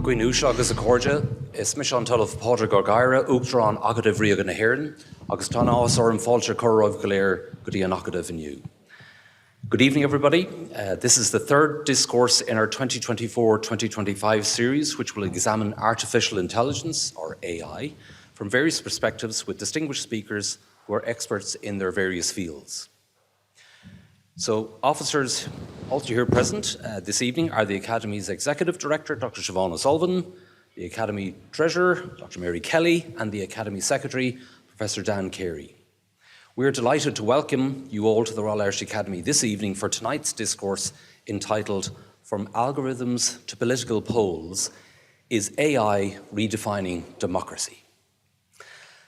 Guinúis agus a cóide, is mis an talamh Pádraig Gargaire, Uachtarán Agadibh Ríoga na hÉireann, agus tá áthas orm fáilte Corromh go léir go dtí an Agadibh inniu. Good evening, everybody. This is the third discourse in our 2024-2025 series, which will examine artificial intelligence, or AI, from various perspectives with distinguished speakers who are experts in their various fields. So, officers also here present this evening are the Academy's Executive Director, Dr. Siobhan O'Sullivan, the Academy Treasurer, Dr. Mary Kelly, and the Academy Secretary, Professor Dan Carey. We are delighted to welcome you all to the Royal Irish Academy this evening for tonight's discourse entitled From Algorithms to Political Polls, Is AI Redefining Democracy?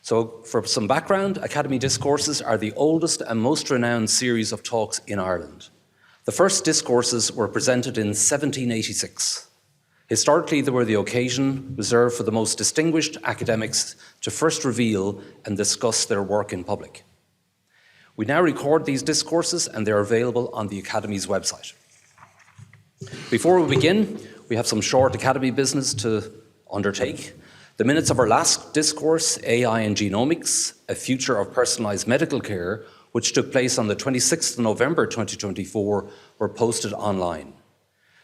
So, for some background, Academy Discourses are the oldest and most renowned series of talks in Ireland. The first discourses were presented in 1786. Historically, they were the occasion reserved for the most distinguished academics to first reveal and discuss their work in public. We now record these discourses and they're available on the Academy's website. Before we begin, we have some short Academy business to undertake. The minutes of our last discourse, AI and Genomics, a Future of Personalised Medical Care, which took place on the 26th of November 2024, were posted online.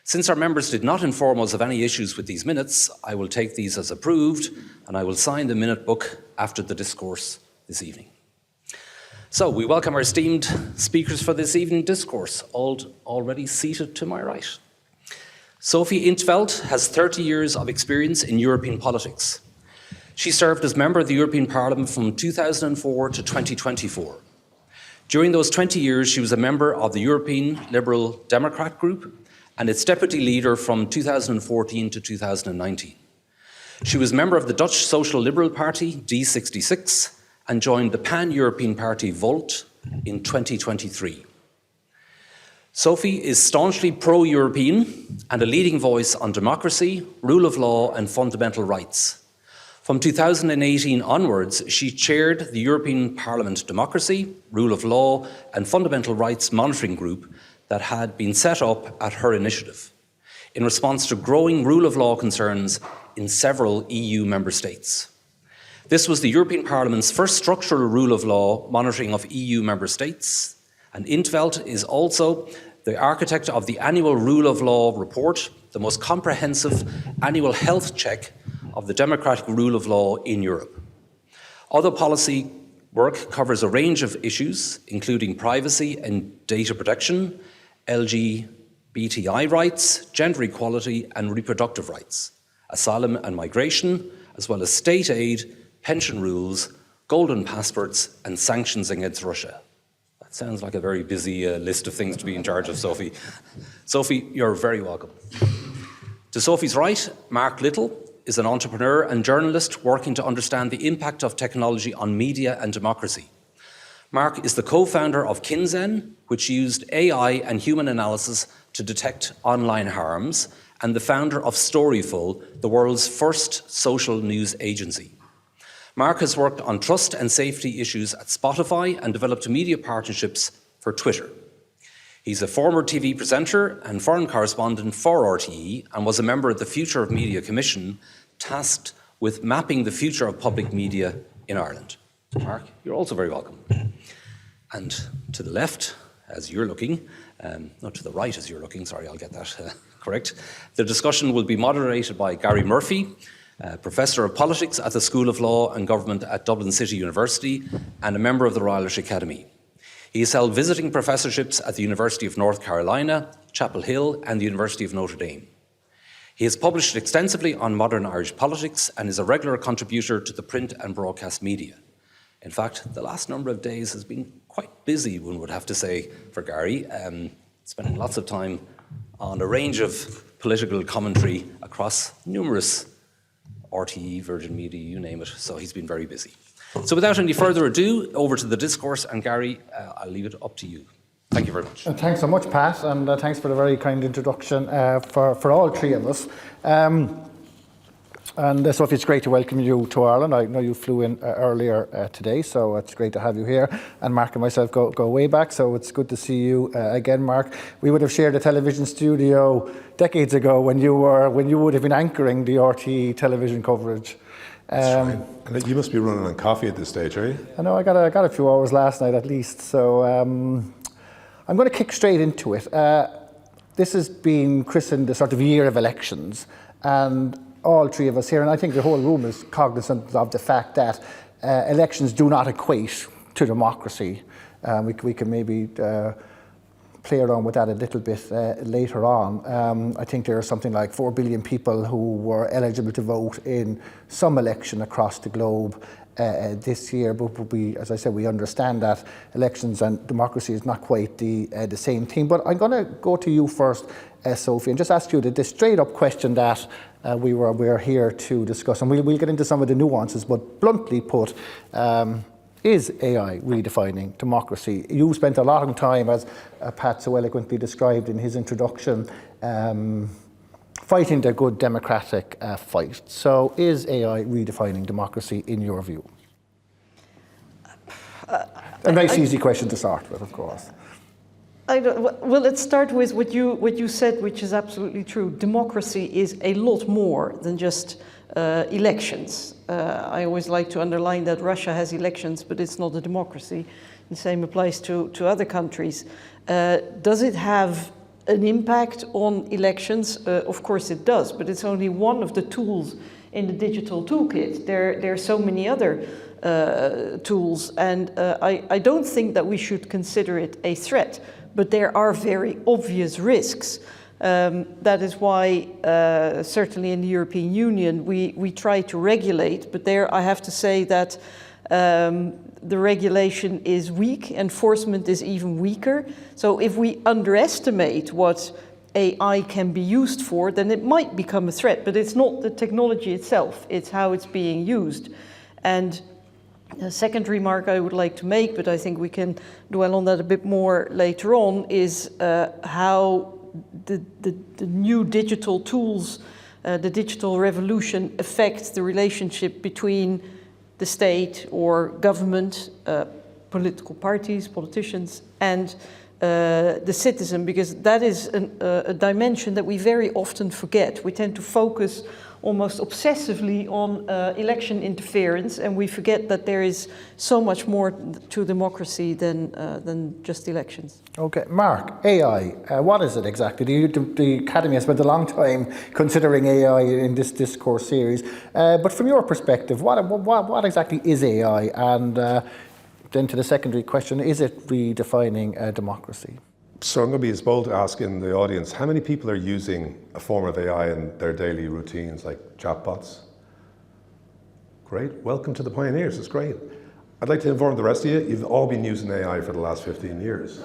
Since our members did not inform us of any issues with these minutes, I will take these as approved and I will sign the minute book after the discourse this evening. So we welcome our esteemed speakers for this evening discourse, all already seated to my right. Sophie Veld has 30 years of experience in European politics. She served as member of the European Parliament from 2004 to 2024. During those 20 years, she was a member of the European Liberal Democrat Group and its deputy leader from 2014 to 2019. She was member of the Dutch Social Liberal Party, D66, and joined the pan-European party Volt in 2023. Sophie is staunchly pro-European and a leading voice on democracy, rule of law and fundamental rights. From 2018 onwards, she chaired the European Parliament Democracy, Rule of Law and Fundamental Rights Monitoring Group that had been set up at her initiative in response to growing rule of law concerns in several EU member states. This was the European Parliament's first structural rule of law monitoring of EU member states, and Intveld is also the architect of the annual Rule of Law report, the most comprehensive annual health check of the democratic rule of law in Europe. Other policy work covers a range of issues, including privacy and data protection, LGBTI rights, gender equality and reproductive rights, asylum and migration, as well as state aid, pension rules, golden passports and sanctions against Russia. That sounds like a very busy list of things to be in charge of, Sophie. Sophie, you're very welcome. To Sophie's right, Mark Little is an entrepreneur and journalist working to understand the impact of technology on media and democracy. Mark is the co-founder of Kinzen, which used AI and human analysis to detect online harms, and the founder of Storyful, the world's first social news agency. Mark has worked on trust and safety issues at Spotify and developed media partnerships for Twitter. He's a former TV presenter and foreign correspondent for RTE and was a member of the Future of Media Commission tasked with mapping the future of public media in Ireland. Mark, you're also very welcome. And to the left, as you're looking, not to the right as you're looking, sorry, I'll get that correct. The discussion will be moderated by Gary Murphy, Professor of Politics at the School of Law and Government at Dublin City University and a member of the Royal Irish Academy. He has held visiting professorships at the University of North Carolina, Chapel Hill and the University of Notre Dame. He has published extensively on modern Irish politics and is a regular contributor to the print and broadcast media. In fact, the last number of days has been quite busy, one would have to say, for Gary, spending lots of time on a range of political commentary across numerous RTE, Virgin Media, you name it, so he's been very busy. So without any further ado, over to the discourse, and Gary, I'll leave it up to you. Thank you very much. Thanks so much, Pat, and thanks for the very kind introduction for all three of us. And Sophie, it's great to welcome you to Ireland. I know you flew in earlier today, so it's great to have you here. And Mark and myself go way back, so it's good to see you again, Mark. We would have shared a television studio decades ago when you would have been anchoring the RTE television coverage. That's right. And you must be running on coffee at this stage, are you? I know, I got a few hours last night at least, so I'm going to kick straight into it. This has been christened the sort of year of elections, and all three of us here, and I think the whole room is cognizant of the fact that elections do not equate to democracy. We can maybe play around with that a little bit later on. I think there are something like 4 billion people who were eligible to vote in some election across the globe this year, but we, as I said, we understand that elections and democracy is not quite the same thing. But I'm going to go to you first, Sophie, and just ask you the straight-up question that we're here to discuss, and we'll get into some of the nuances. But bluntly put, is AI redefining democracy? You spent a lot of time, as Pat so eloquently described in his introduction, fighting the good democratic fight. So is AI redefining democracy in your view? A nice easy question to start with, of course. Well, let's start with what you said, which is absolutely true. Democracy is a lot more than just elections. I always like to underline that Russia has elections, but it's not a democracy. The same applies to other countries. Does it have an impact on elections? Of course it does, but it's only one of the tools in the digital toolkit. There are so many other tools, and I don't think that we should consider it a threat, but there are very obvious risks. That is why, certainly in the European Union, we try to regulate, but there I have to say that the regulation is weak, enforcement is even weaker. So if we underestimate what AI can be used for, then it might become a threat, but it's not the technology itself, it's how it's being used. And a second remark I would like to make, but I think we can dwell on that a bit more later on, is how the new digital tools, the digital revolution affects the relationship between the state or government, political parties, politicians, and the citizen, because that is a dimension that we very often forget. We tend to focus almost obsessively on election interference, and we forget that there is so much more to democracy than just elections. Okay, Mark, AI, what is it exactly? The Academy has spent a long time considering AI in this discourse series, but from your perspective, what exactly is AI? And then to the secondary question, is it redefining democracy? So I'm going to be as bold to ask in the audience, how many people are using a form of AI in their daily routines, like chatbots? Great, welcome to the pioneers, it's great. I'd like to inform the rest of you, you've all been using AI for the last 15 years.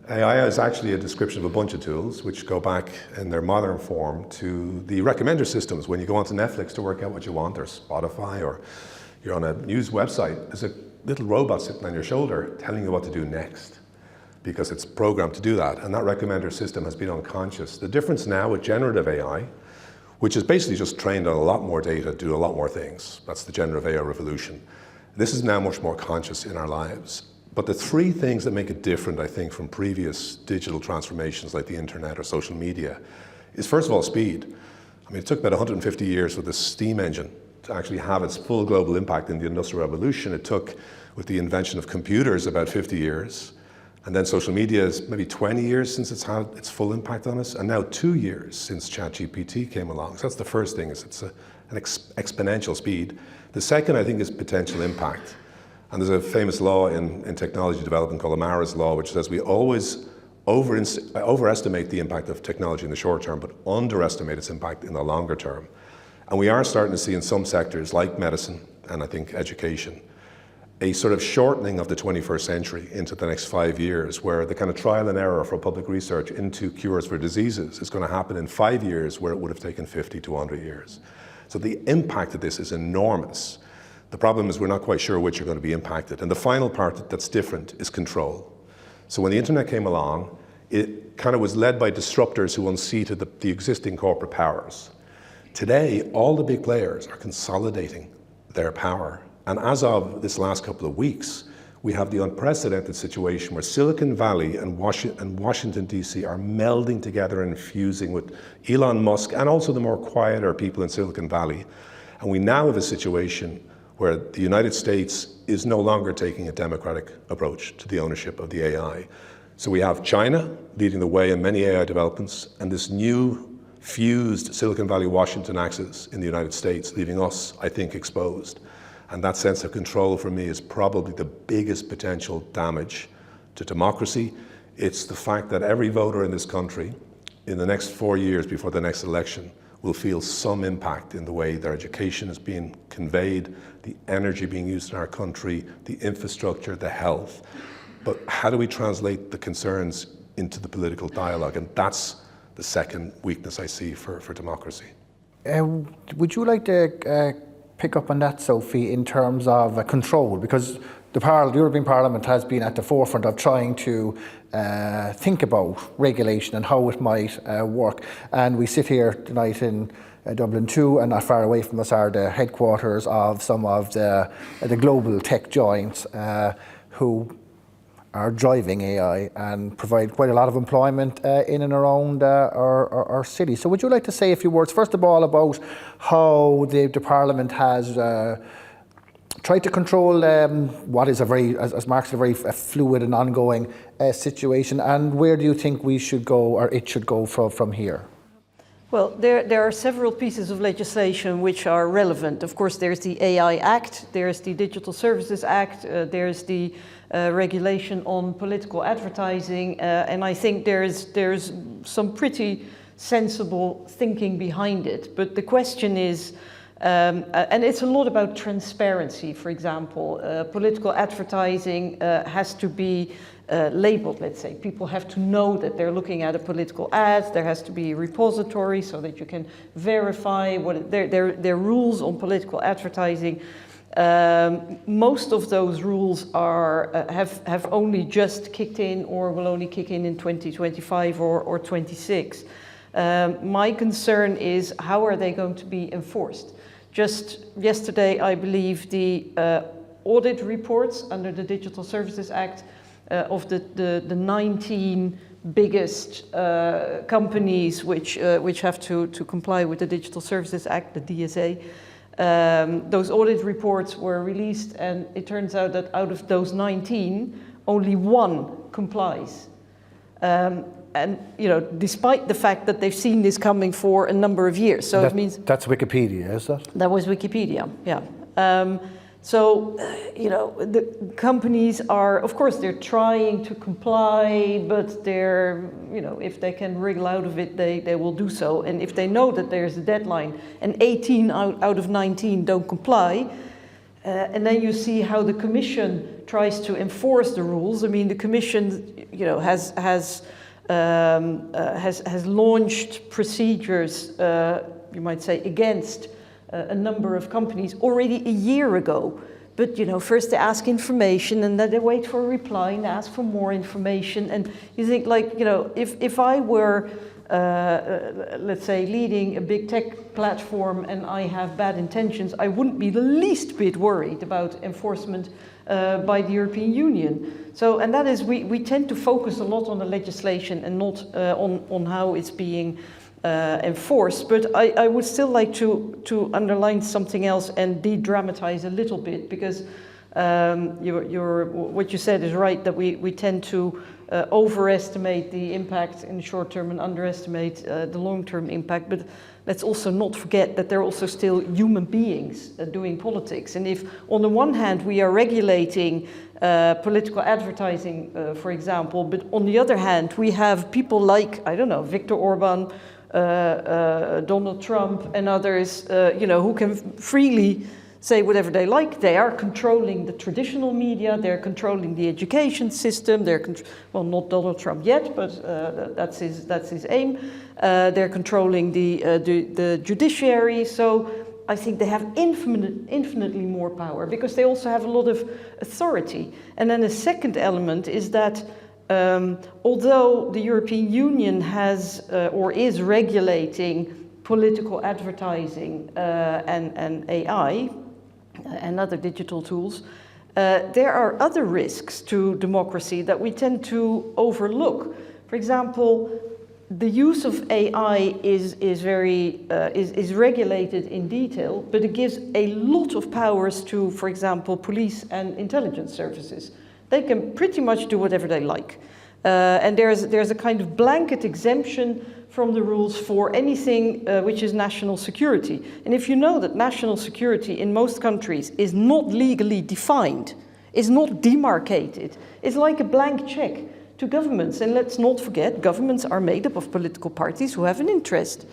AI is actually a description of a bunch of tools which go back in their modern form to the recommender systems. When you go onto Netflix to work out what you want, or Spotify, or you're on a news website, there's a little robot sitting on your shoulder telling you what to do next, because it's programmed to do that, and that recommender system has been unconscious. The difference now with generative AI, which is basically just trained on a lot more data to do a lot more things, that's the generative AI revolution. This is now much more conscious in our lives. But the three things that make it different, I think, from previous digital transformations like the internet or social media is, first of all, speed. I mean, it took about 150 years for the steam engine to actually have its full global impact in the Industrial Revolution. It took, with the invention of computers, about 50 years. And then social media is maybe 20 years since it's had its full impact on us, and now 2 years since ChatGPT came along. So that's the first thing, is it's an exponential speed. The second, I think, is potential impact. And there's a famous law in technology development called MRIA's law, which says we always overestimate the impact of technology in the short term, but underestimate its impact in the longer term. And we are starting to see in some sectors, like medicine and I think education, a sort of shortening of the 21st century into the next 5 years, where the kind of trial and error for public research into cures for diseases is going to happen in 5 years where it would have taken 50 to 100 years. So the impact of this is enormous. The problem is we're not quite sure which are going to be impacted. And the final part that's different is control. So when the internet came along, it kind of was led by disruptors who unseated the existing corporate powers. Today, all the big players are consolidating their power. And as of this last couple of weeks, we have the unprecedented situation where Silicon Valley and Washington, D.C. are melding together and fusing with Elon Musk and also the more quieter people in Silicon Valley. And we now have a situation where the United States is no longer taking a democratic approach to the ownership of the AI. So we have China leading the way in many AI developments, and this new fused Silicon Valley-Washington axis in the United States, leaving us, I think, exposed. And that sense of control for me is probably the biggest potential damage to democracy. It's the fact that every voter in this country, in the next 4 years before the next election, will feel some impact in the way their education is being conveyed, the energy being used in our country, the infrastructure, the health. But how do we translate the concerns into the political dialogue? And that's the second weakness I see for democracy. Would you like to pick up on that, Sophie, in terms of control? Because the European Parliament has been at the forefront of trying to think about regulation and how it might work. And we sit here tonight in Dublin 2, and not far away from us are the headquarters of some of the global tech giants who are driving AI and provide quite a lot of employment in and around our city. So would you like to say a few words, first of all, about how the Parliament has tried to control what is a very, as Mark said, a very fluid and ongoing situation, and where do you think we should go, or it should go from here? Well, there are several pieces of legislation which are relevant. Of course, there's the AI Act, there's the Digital Services Act, there's the regulation on political advertising, and I think there's some pretty sensible thinking behind it. But the question is, and it's a lot about transparency, for example. Political advertising has to be labeled, let's say. People have to know that they're looking at a political ad. There has to be a repository so that you can verify what there are rules on political advertising. Most of those rules have only just kicked in, or will only kick in 2025 or 26. My concern is, how are they going to be enforced? Just yesterday, I believe the audit reports under the Digital Services Act of the 19 biggest companies which have to comply with the Digital Services Act, the DSA. Those audit reports were released, and it turns out that out of those 19, only one complies. And you know, despite the fact that they've seen this coming for a number of years, so it means that's Wikipedia, is that? That was Wikipedia, yeah. So you know, the companies are, of course, they're trying to comply, but they're, you know, if they can wriggle out of it, they will do so. And if they know that there's a deadline, and 18 out of 19 don't comply, and then you see how the Commission tries to enforce the rules. I mean, the Commission, you know, has launched procedures, you might say, against a number of companies already a year ago. But, you know, first they ask information, and then they wait for a reply, and they ask for more information. And you think, like, you know, if I were, let's say, leading a big tech platform and I have bad intentions, I wouldn't be the least bit worried about enforcement by the European Union. So, and that is, we tend to focus a lot on the legislation and not on how it's being enforced. But I would still like to underline something else and de-dramatize a little bit, because what you said is right, that we tend to overestimate the impact in the short term and underestimate the long-term impact. But let's also not forget that they're also still human beings doing politics. And if on the one hand we are regulating political advertising, for example, but on the other hand we have people like, I don't know, Viktor Orban, Donald Trump and others, you know, who can freely say whatever they like. They are controlling the traditional media, they're controlling the education system, well, not Donald Trump yet, but that's his aim. They're controlling the judiciary. So I think they have infinitely more power, because they also have a lot of authority. And then the second element is that although the European Union has or is regulating political advertising and AI and other digital tools, there are other risks to democracy that we tend to overlook. For example, the use of AI is regulated in detail, but it gives a lot of powers to, for example, police and intelligence services. They can pretty much do whatever they like. And there's a kind of blanket exemption from the rules for anything which is national security. And if you know that national security in most countries is not legally defined, is not demarcated, it's like a blank check to governments. And let's not forget, governments are made up of political parties who have an interest.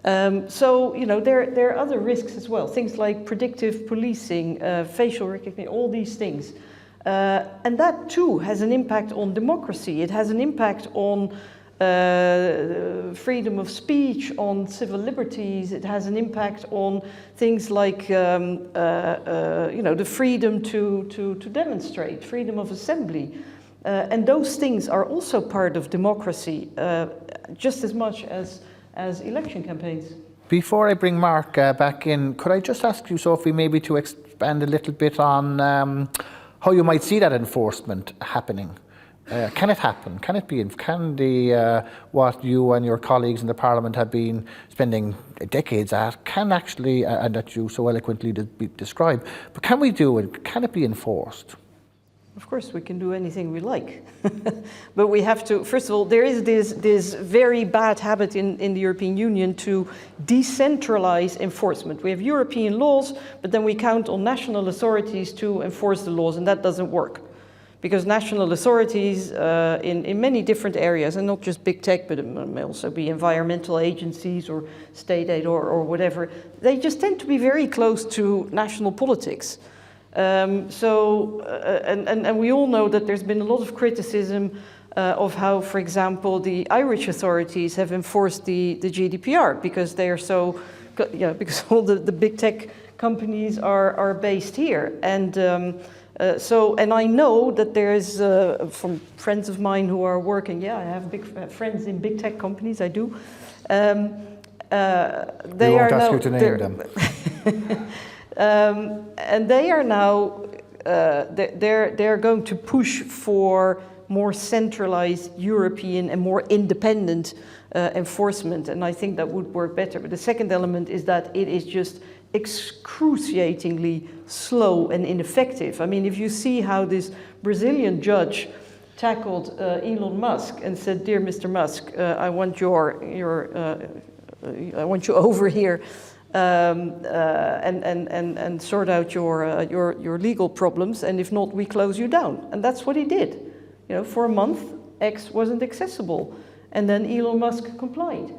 So, you know, there are other risks as well, things like predictive policing, facial recognition, all these things. And that too has an impact on democracy. It has an impact on freedom of speech, on civil liberties. It has an impact on things like, you know, the freedom to demonstrate, freedom of assembly. And those things are also part of democracy, just as much as election campaigns. Before I bring Mark back in, could I just ask you, Sophie, maybe to expand a little bit on how you might see that enforcement happening? Can it happen? Can it be? Can the what you and your colleagues in the Parliament have been spending decades at can actually, and that you so eloquently describe, but can we do it? Can it be enforced? Of course, we can do anything we like. But we have to, first of all, there is this very bad habit in the European Union to decentralize enforcement. We have European laws, but then we count on national authorities to enforce the laws, and that doesn't work. Because national authorities in many different areas, and not just big tech, but it may also be environmental agencies or state aid or whatever, they just tend to be very close to national politics. And we all know that there's been a lot of criticism of how, for example, the Irish authorities have enforced the GDPR because they are so, you know, because all the big tech companies are based here. And and I know that there's, from friends of mine who are working, I have big friends in big tech companies, I do. They won't ask you to name them. And they are now, they're going to push for more centralized European and more independent enforcement, and I think that would work better. But the second element is that it is just excruciatingly slow and ineffective. I mean, if you see how this Brazilian judge tackled Elon Musk and said, "Dear Mr. Musk, I want I want you over here and sort out your legal problems, and if not, we close you down." And that's what he did. You know, for a month, X wasn't accessible, and then Elon Musk complied.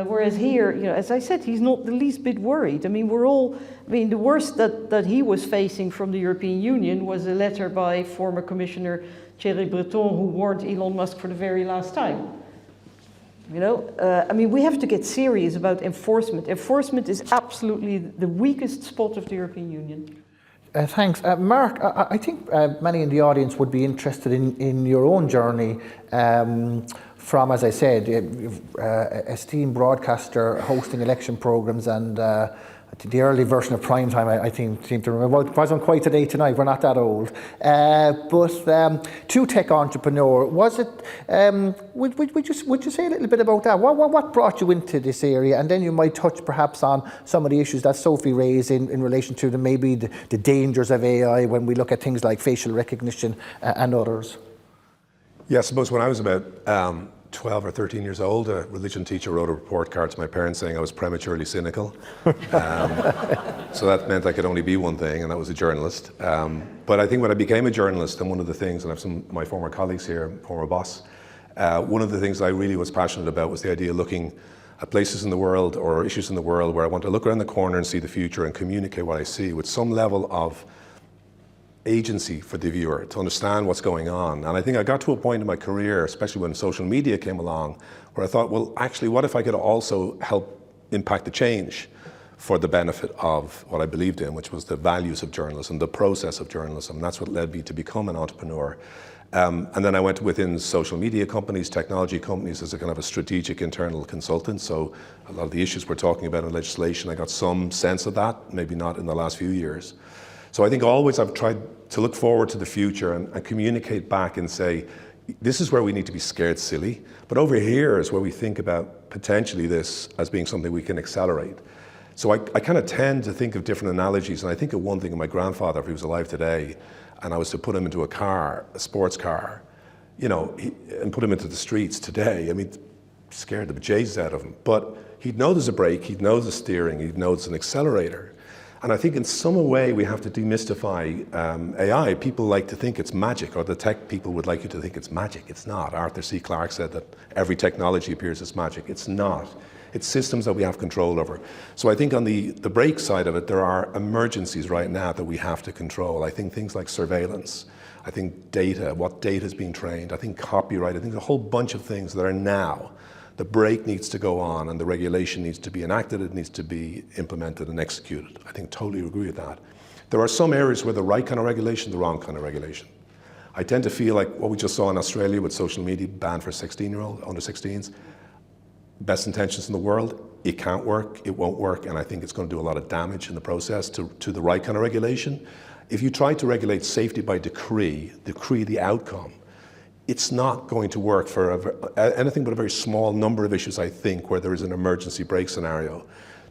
Whereas here, you know, as I said, he's not the least bit worried. I mean, the worst that he was facing from the European Union was a letter by former Commissioner Thierry Breton, who warned Elon Musk for the very last time. You know, I mean, we have to get serious about enforcement. Enforcement is absolutely the weakest spot of the European Union. Thanks. Mark, I think many in the audience would be interested in your own journey from, as I said, esteemed broadcaster hosting election programs and the early version of prime time, I seem to remember. Well, it wasn't quite today tonight, we're not that old. But to tech entrepreneur, was it, would you say a little bit about that? What brought you into this area? And then you might touch perhaps on some of the issues that Sophie raised in relation to maybe the dangers of AI when we look at things like facial recognition and others. Yeah, I suppose when I was about 12 or 13 years old, a religion teacher wrote a report card to my parents saying I was prematurely cynical. So that meant I could only be one thing, and that was a journalist. But I think when I became a journalist, and one of the things, and I have some of my former colleagues here, former boss, one of the things I really was passionate about was the idea of looking at places in the world or issues in the world where I want to look around the corner and see the future and communicate what I see with some level of agency for the viewer to understand what's going on. And I think I got to a point in my career, especially when social media came along, where I thought, well, actually, what if I could also help impact the change for the benefit of what I believed in, which was the values of journalism, the process of journalism. And that's what led me to become an entrepreneur. And then I went within social media companies, technology companies as a kind of a strategic internal consultant. So a lot of the issues we're talking about in legislation, I got some sense of that, maybe not in the last few years. So I think always I've tried to look forward to the future and communicate back and say, this is where we need to be scared silly, but over here is where we think about potentially this as being something we can accelerate. So I kind of tend to think of different analogies, and I think of one thing of my grandfather, if he was alive today, and I was to put him into a car, a sports car, and put him into the streets today, I mean, scared the bejesus out of him. But he'd know there's a brake, he'd know the steering, he'd know it's an accelerator. And I think in some way we have to demystify AI. People like to think it's magic, or the tech people would like you to think it's magic. It's not. Arthur C. Clarke said that every technology appears as magic. It's not. It's systems that we have control over. So I think on the brake side of it, there are emergencies right now that we have to control. I think things like surveillance, I think data, what data is being trained, I think copyright, I think a whole bunch of things that are now. The brake needs to go on and the regulation needs to be enacted, it needs to be implemented and executed. I think totally agree with that. There are some areas where the right kind of regulation, the wrong kind of regulation. I tend to feel like what we just saw in Australia with social media banned for 16-year-old, under 16s, best intentions in the world, it can't work, it won't work, and I think it's going to do a lot of damage in the process to the right kind of regulation. If you try to regulate safety by decree the outcome, it's not going to work for anything but a very small number of issues, I think, where there is an emergency brake scenario.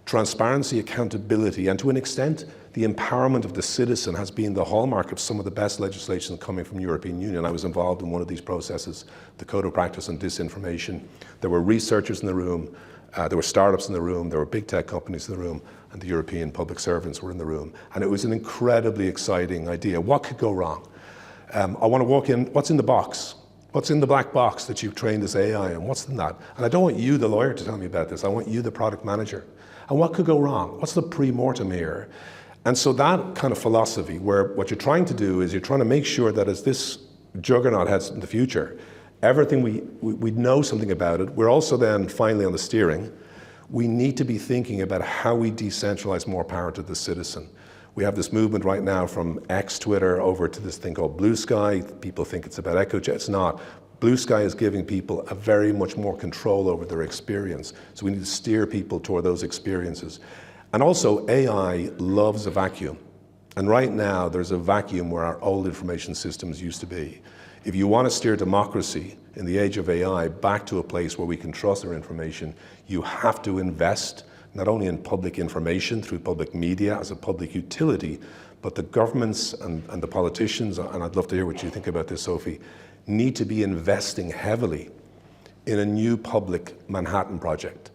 Transparency, accountability, and to an extent, the empowerment of the citizen has been the hallmark of some of the best legislation coming from the European Union. I was involved in one of these processes, the Code of Practice on Disinformation. There were researchers in the room, there were startups in the room, there were big tech companies in the room, and the European public servants were in the room. And it was an incredibly exciting idea. What could go wrong? I want to walk in, what's in the box? What's in the black box that you've trained this AI on? What's in that? And I don't want you, the lawyer, to tell me about this. I want you, the product manager. And what could go wrong? What's the pre-mortem here? And so that kind of philosophy, where what you're trying to do is you're trying to make sure that as this juggernaut heads in the future, everything we know something about it. We're also then finally on the steering. We need to be thinking about how we decentralize more power to the citizen. We have this movement right now from Twitter over to this thing called Blue Sky. People think it's about EchoChat. It's not. Blue Sky is giving people a very much more control over their experience. So we need to steer people toward those experiences. And also AI loves a vacuum. And right now there's a vacuum where our old information systems used to be. If you want to steer democracy in the age of AI back to a place where we can trust our information, you have to invest not only in public information through public media as a public utility, but the governments and the politicians, and I'd love to hear what you think about this, Sophie, need to be investing heavily in a new public Manhattan project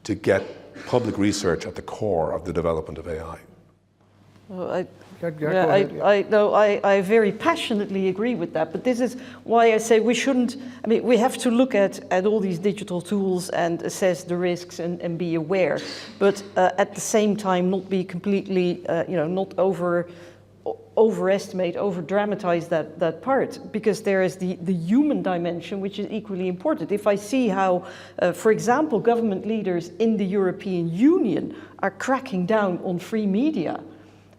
to get public research at the core of the development of AI. Well, I very passionately agree with that, but this is why I say we shouldn't, we have to look at all these digital tools and assess the risks and be aware, but at the same time not be completely, not overestimate, over-dramatize that part, because there is the human dimension, which is equally important. If I see how, for example, government leaders in the European Union are cracking down on free media.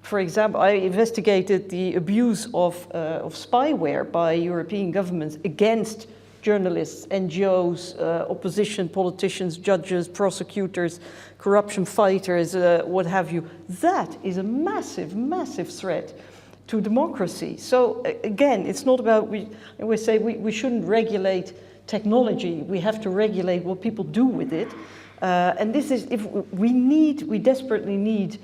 For example, I investigated the abuse of spyware by European governments against journalists, NGOs, opposition politicians, judges, prosecutors, corruption fighters, what have you. That is a massive, massive threat to democracy. So again, it's not about, we say we shouldn't regulate technology, we have to regulate what people do with it. And this is, if we desperately need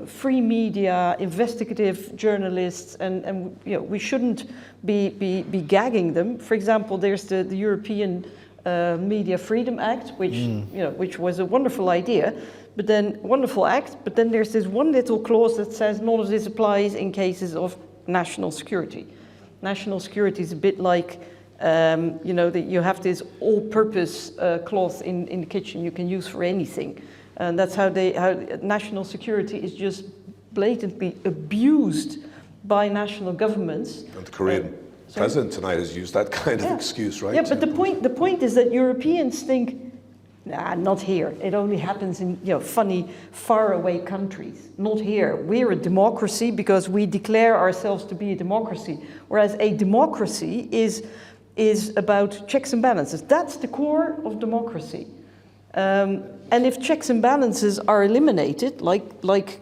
free media, investigative journalists, and we shouldn't be gagging them. For example, there's the European Media Freedom Act, which was a wonderful idea, but then but then there's this one little clause that says none of this applies in cases of national security. National security is a bit like that you have this all-purpose cloth in the kitchen you can use for anything. And that's how national security is just blatantly abused by national governments. And the Korean president tonight has used that kind of excuse, right? Yeah, but the point is that Europeans think Nah, not here. It only happens in funny, faraway countries. Not here. We're a democracy because we declare ourselves to be a democracy. Whereas a democracy is about checks and balances. That's the core of democracy. And if checks and balances are eliminated, like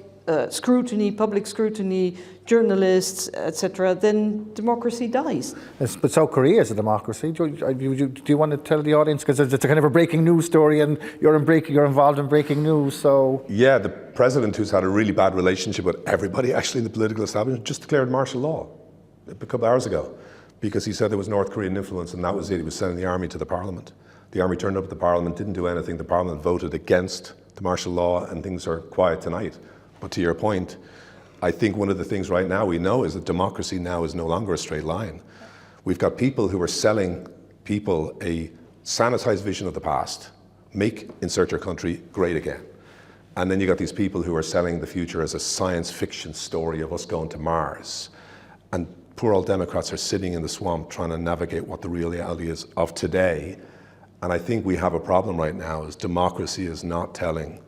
scrutiny, public scrutiny, journalists, etc., then democracy dies. Yes, but South Korea is a democracy. Do you want to tell the audience, because it's a kind of a breaking news story, and you're involved in breaking news, so... Yeah, the president, who's had a really bad relationship with everybody actually in the political establishment, just declared martial law a couple of hours ago, because he said there was North Korean influence, and that was it. He was sending the army to the parliament. The army turned up at the parliament, didn't do anything. The parliament voted against the martial law, and things are quiet tonight. But to your point, I think one of the things right now we know is that democracy now is no longer a straight line. We've got people who are selling people a sanitized vision of the past, make insert your country great again. And then you got these people who are selling the future as a science fiction story of us going to Mars. And poor old Democrats are sitting in the swamp trying to navigate what the real reality is of today. And I think we have a problem right now is democracy is not telling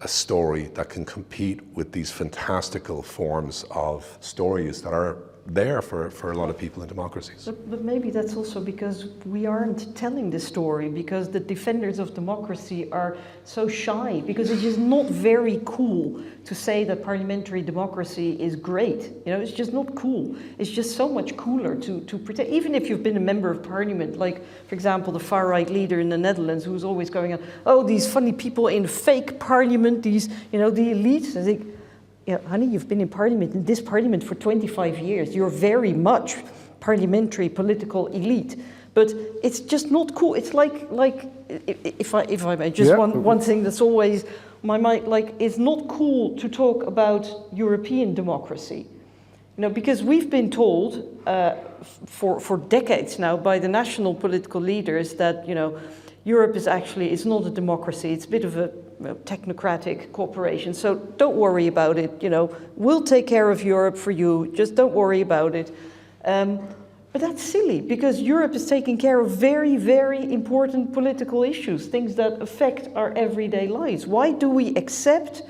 a story that can compete with these fantastical forms of stories that are there for a lot of people in democracies. But maybe that's also because we aren't telling the story, because the defenders of democracy are so shy, because it's just not very cool to say that parliamentary democracy is great. It's just not cool. It's just so much cooler to pretend, even if you've been a member of parliament, like, for example, the far-right leader in the Netherlands, who's always going on, oh, these funny people in fake parliament, these, the elites. I think, honey, you've been in this parliament for 25 years. You're very much parliamentary political elite. But it's just not cool. It's like if I may, just one thing that's always my mind, it's not cool to talk about European democracy. Because we've been told for decades now by the national political leaders that, Europe is actually, it's not a democracy. It's a bit of a technocratic corporation. So don't worry about it. We'll take care of Europe for you. Just don't worry about it. But that's silly, because Europe is taking care of very, very important political issues, things that affect our everyday lives. Why do we accept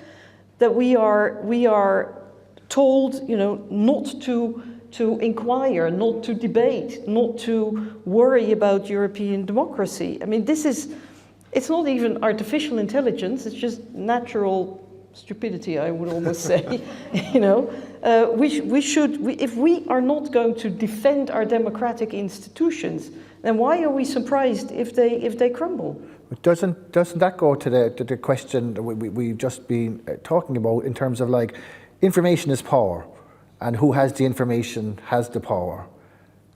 that we are told, not to inquire, not to debate, not to worry about European democracy? I mean, it's not even artificial intelligence, it's just natural stupidity, I would almost say. If we are not going to defend our democratic institutions, then why are we surprised if they crumble? Doesn't that go to the question that we've just been talking about in terms of information is power, and who has the information has the power?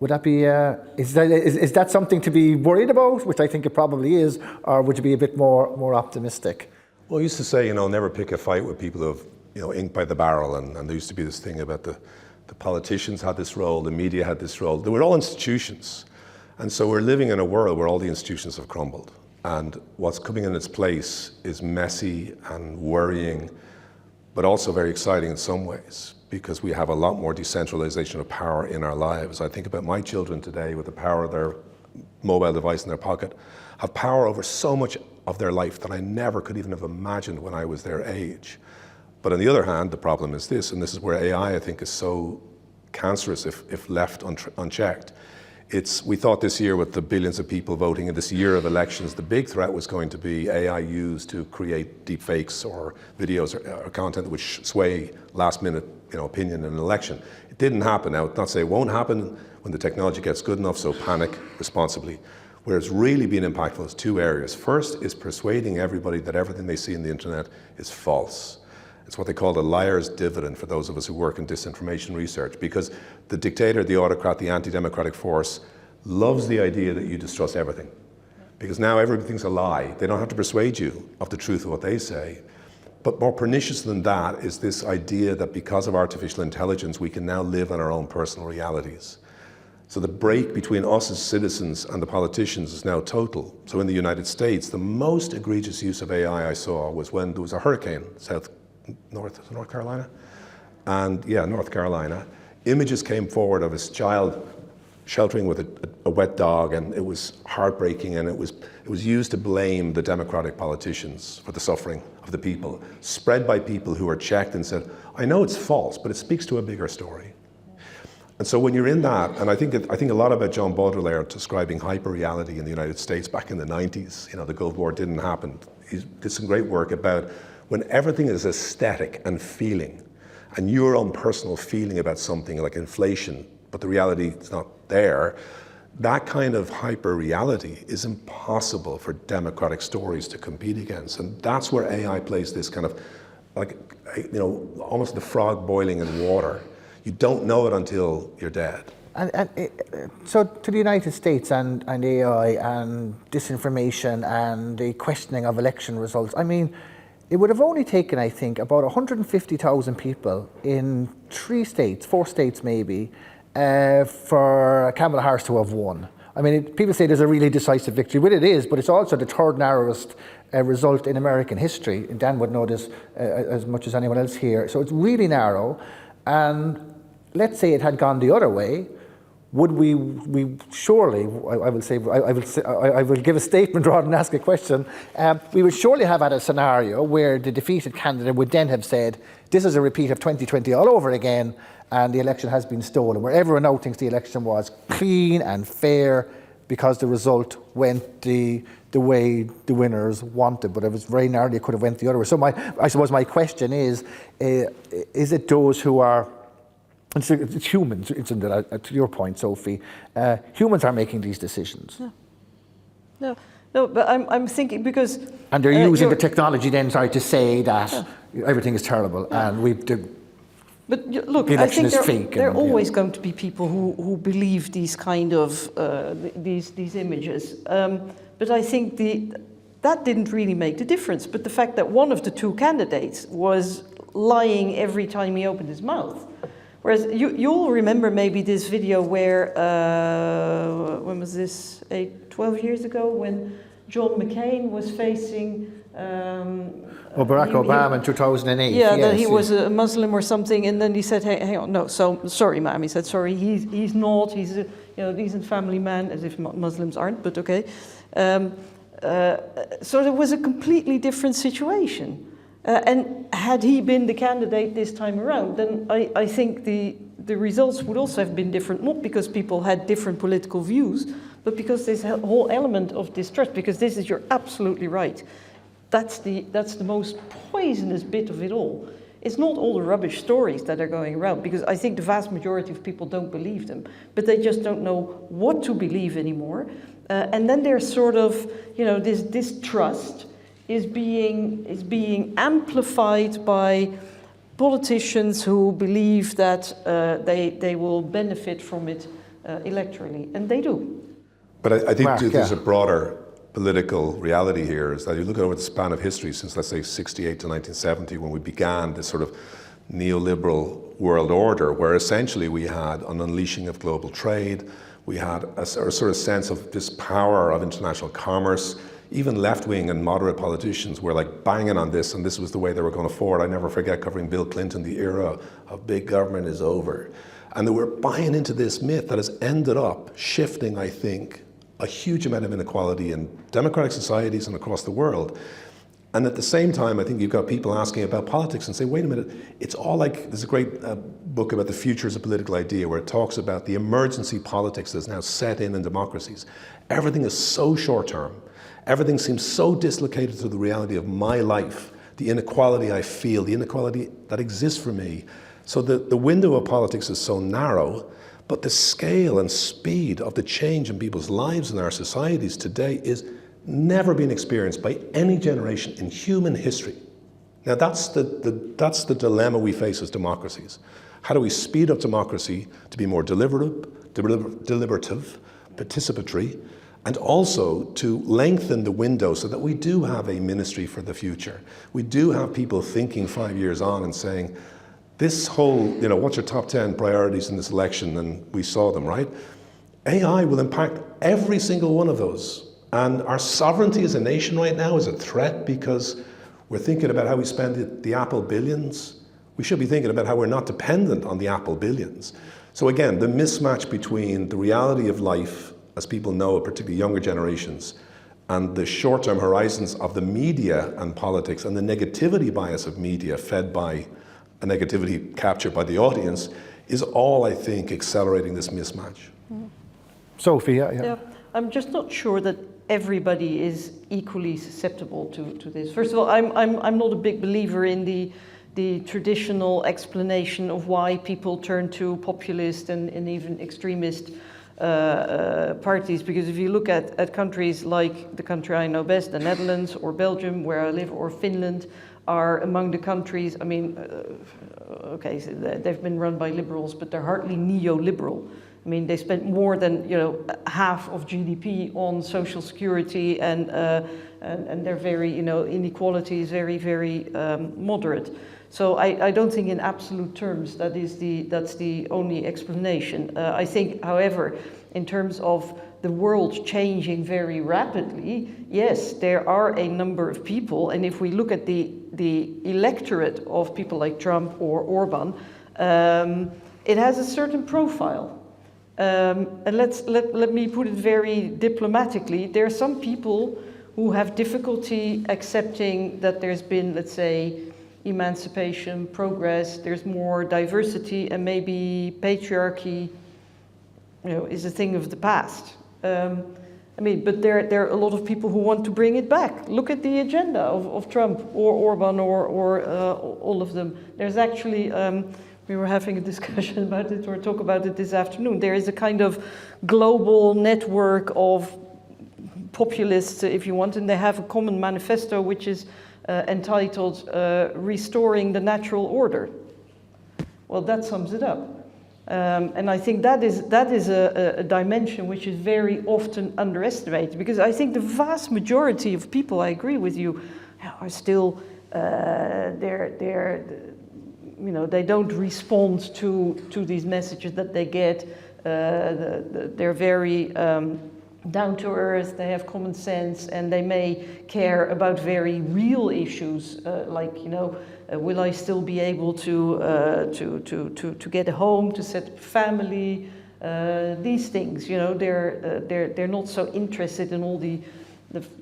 Would that be, is that something to be worried about, which I think it probably is, or would you be a bit more optimistic? Well, I used to say, never pick a fight with people who have, ink by the barrel, and there used to be this thing about the politicians had this role, the media had this role. They were all institutions. And so we're living in a world where all the institutions have crumbled. And what's coming in its place is messy and worrying, but also very exciting in some ways, because we have a lot more decentralization of power in our lives. I think about my children today with the power of their mobile device in their pocket, have power over so much of their life that I never could even have imagined when I was their age. But on the other hand, the problem is this, and this is where AI, I think, is so cancerous if left unchecked. We thought this year, with the billions of people voting in this year of elections, the big threat was going to be AI used to create deep fakes or videos or content which sway last-minute opinion in an election. It didn't happen. Now, not to say it won't happen when the technology gets good enough, so panic responsibly. Where it's really been impactful is two areas. First is persuading everybody that everything they see on the internet is false. It's what they call the liar's dividend for those of us who work in disinformation research, because the dictator, the autocrat, the anti-democratic force loves the idea that you distrust everything. Because now everything's a lie. They don't have to persuade you of the truth of what they say. But more pernicious than that is this idea that because of artificial intelligence, we can now live in our own personal realities. So the break between us as citizens and the politicians is now total. So in the United States, the most egregious use of AI I saw was when there was a hurricane, North Carolina? And yeah, North Carolina. Images came forward of his child sheltering with a wet dog, and it was heartbreaking, and it was used to blame the democratic politicians for the suffering of the people, spread by people who are checked and said, I know it's false, but it speaks to a bigger story. And so when you're in that, and I think a lot about John Baudrillard describing hyper-reality in the United States back in the 90s, the Gulf War didn't happen. He did some great work about when everything is aesthetic and feeling, and your own personal feeling about something like inflation, but the reality is not there, that kind of hyper-reality is impossible for democratic stories to compete against. And that's where AI plays this kind of, like, almost the frog boiling in water. You don't know it until you're dead. So to the United States and AI and disinformation and the questioning of election results, I mean, it would have only taken, I think, about 150,000 people in 4 states maybe, for Kamala Harris to have won. I mean, people say there's a really decisive victory, well it is, but it's also the third narrowest result in American history. Dan would know this as much as anyone else here. So it's really narrow. And let's say it had gone the other way, would we surely, I will give a statement rather than ask a question, we would surely have had a scenario where the defeated candidate would then have said, this is a repeat of 2020 all over again, and the election has been stolen, where everyone now thinks the election was clean and fair because the result went the way the winners wanted, but it was very narrow, it could have went the other way. So I suppose my question is it those who are, it's humans, to your point, Sophie, humans are making these decisions. No, but I'm thinking because... And they're using the technology then, to say that everything is terrible and But look, I think there are always going to be people who believe these kind of these images. But I think that didn't really make the difference. But the fact that one of the two candidates was lying every time he opened his mouth. Whereas you'll remember maybe this video where, when was this, 12 years ago, when John McCain was facing... Barack Obama in 2008. Yeah, that he was a Muslim or something, and then he said, "Hey, hang on, no, so sorry, ma'am." He said, "Sorry, he's not. He's a decent family man," as if Muslims aren't, but okay. So it was a completely different situation. And had he been the candidate this time around, then I think the results would also have been different, not because people had different political views, but because this whole element of distrust. Because you're absolutely right. That's the most poisonous bit of it all. It's not all the rubbish stories that are going around, because I think the vast majority of people don't believe them, but they just don't know what to believe anymore. And then there's sort of, this distrust is being amplified by politicians who believe that they will benefit from it electorally, and they do. But I think there's a broader political reality here, is that you look over the span of history since, let's say, 68 to 1970, when we began this sort of neoliberal world order, where essentially we had an unleashing of global trade, we had a sort of sense of this power of international commerce. Even left-wing and moderate politicians were like banging on this, and this was the way they were going forward. I never forget covering Bill Clinton, the era of big government is over. And they were buying into this myth that has ended up shifting, I think, a huge amount of inequality in democratic societies and across the world. And at the same time, I think you've got people asking about politics and say, wait a minute, it's all like, there's a great book about the future as a political idea, where it talks about the emergency politics that's now set in democracies. Everything is so short-term. Everything seems so dislocated to the reality of my life, the inequality I feel, the inequality that exists for me. So the window of politics is so narrow, but the scale and speed of the change in people's lives in our societies today is never been experienced by any generation in human history. Now that's the dilemma we face as democracies. How do we speed up democracy to be more deliberative, participatory, and also to lengthen the window so that we do have a ministry for the future. We do have people thinking 5 years on and saying, this whole, what's your top 10 priorities in this election? And we saw them, right? AI will impact every single one of those. And our sovereignty as a nation right now is a threat, because we're thinking about how we spend the Apple billions. We should be thinking about how we're not dependent on the Apple billions. So again, the mismatch between the reality of life, as people know, particularly younger generations, and the short-term horizons of the media and politics, and the negativity bias of media fed by a negativity captured by the audience, is all, I think, accelerating this mismatch. Sophie, yeah. Yeah, I'm just not sure that everybody is equally susceptible to this. First of all, I'm not a big believer in the traditional explanation of why people turn to populist and even extremist parties, because if you look at countries like the country I know best, the Netherlands or Belgium, where I live, or Finland, are among the countries, I mean, okay, so they've been run by liberals, but they're hardly neoliberal. I mean, they spent more than half of GDP on social security, and they're very, inequality is very, very moderate. So I don't think in absolute terms that's the only explanation. I think, however, in terms of the world changing very rapidly, yes, there are a number of people, and if we look at the electorate of people like Trump or Orban, it has a certain profile. And let me put it very diplomatically. There are some people who have difficulty accepting that there's been, let's say, emancipation, progress, there's more diversity, and maybe patriarchy, is a thing of the past. But there are a lot of people who want to bring it back. Look at the agenda of Trump or Orban or all of them. There's actually, we were having a discussion about it, or talk about it this afternoon. There is a kind of global network of populists, if you want, and they have a common manifesto which is entitled Restoring the Natural Order. Well, that sums it up. And I think that is a dimension which is very often underestimated, because I think the vast majority of people, I agree with you, are still they don't respond to these messages that they get. They're very down to earth, they have common sense, and they may care about very real issues, like, will I still be able to get a home, to set up a family, these things, they're not so interested in all the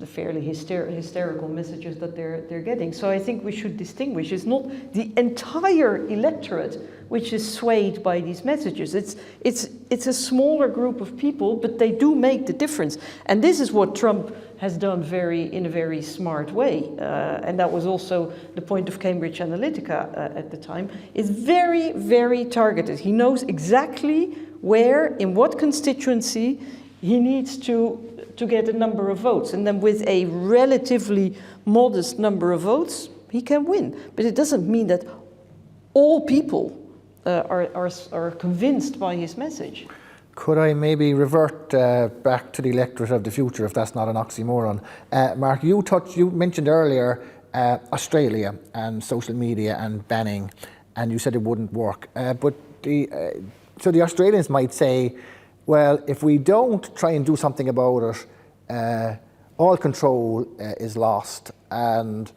fairly hysterical messages that they're getting. So I think we should distinguish. It's not the entire electorate which is swayed by these messages. It's a smaller group of people, but they do make the difference. And this is what Trump has done in a very smart way. And that was also the point of Cambridge Analytica at the time. It's very, very targeted. He knows exactly where, in what constituency, he needs to get a number of votes. And then with a relatively modest number of votes, he can win. But it doesn't mean that all people are convinced by his message. Could I maybe revert back to the electorate of the future, if that's not an oxymoron? Mark, you mentioned earlier Australia and social media and banning, and you said it wouldn't work. So the Australians might say, well, if we don't try and do something about it, all control is lost, and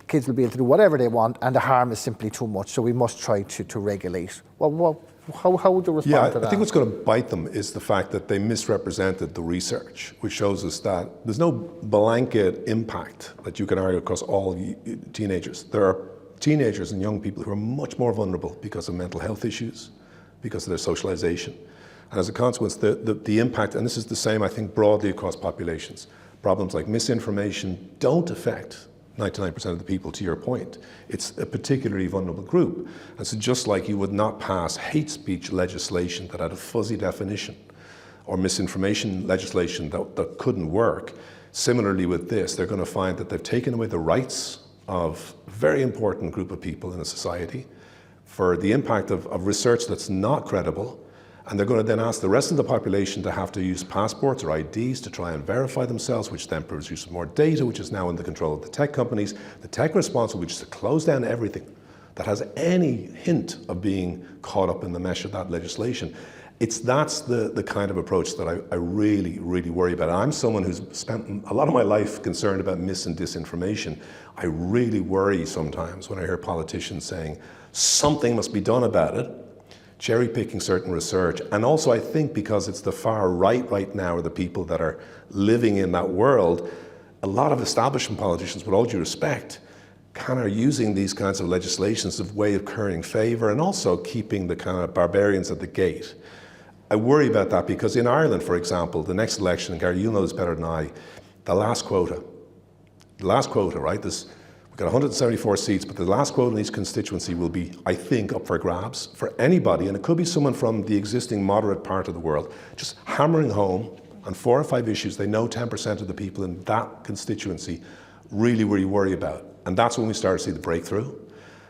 kids will be able to do whatever they want, and the harm is simply too much, so we must try to regulate. Well, how would you respond to that? I think what's going to bite them is the fact that they misrepresented the research, which shows us that there's no blanket impact that you can argue across all teenagers. There are teenagers and young people who are much more vulnerable because of mental health issues, because of their socialization. And as a consequence, the impact, and this is the same, I think, broadly across populations, problems like misinformation don't affect 99% of the people, to your point. It's a particularly vulnerable group. And so just like you would not pass hate speech legislation that had a fuzzy definition, or misinformation legislation that couldn't work, similarly with this, they're going to find that they've taken away the rights of a very important group of people in a society for the impact of research that's not credible. And they're going to then ask the rest of the population to have to use passports or IDs to try and verify themselves, which then produces more data, which is now in the control of the tech companies. The tech responsible, which is to close down everything that has any hint of being caught up in the mesh of that legislation. That's the kind of approach that I really, really worry about. I'm someone who's spent a lot of my life concerned about mis and disinformation. I really worry sometimes when I hear politicians saying something must be done about it, cherry-picking certain research. And also I think because it's the far right now are the people that are living in that world, a lot of establishment politicians, with all due respect, kind of are using these kinds of legislations as a way of currying favour and also keeping the kind of barbarians at the gate. I worry about that because in Ireland, for example, the next election, and Gary, you'll know this better than I, the last quota, right? We've got 174 seats, but the last quota in each constituency will be, I think, up for grabs for anybody, and it could be someone from the existing moderate part of the world, just hammering home on 4 or 5 issues they know 10% of the people in that constituency really worry about. And that's when we start to see the breakthrough.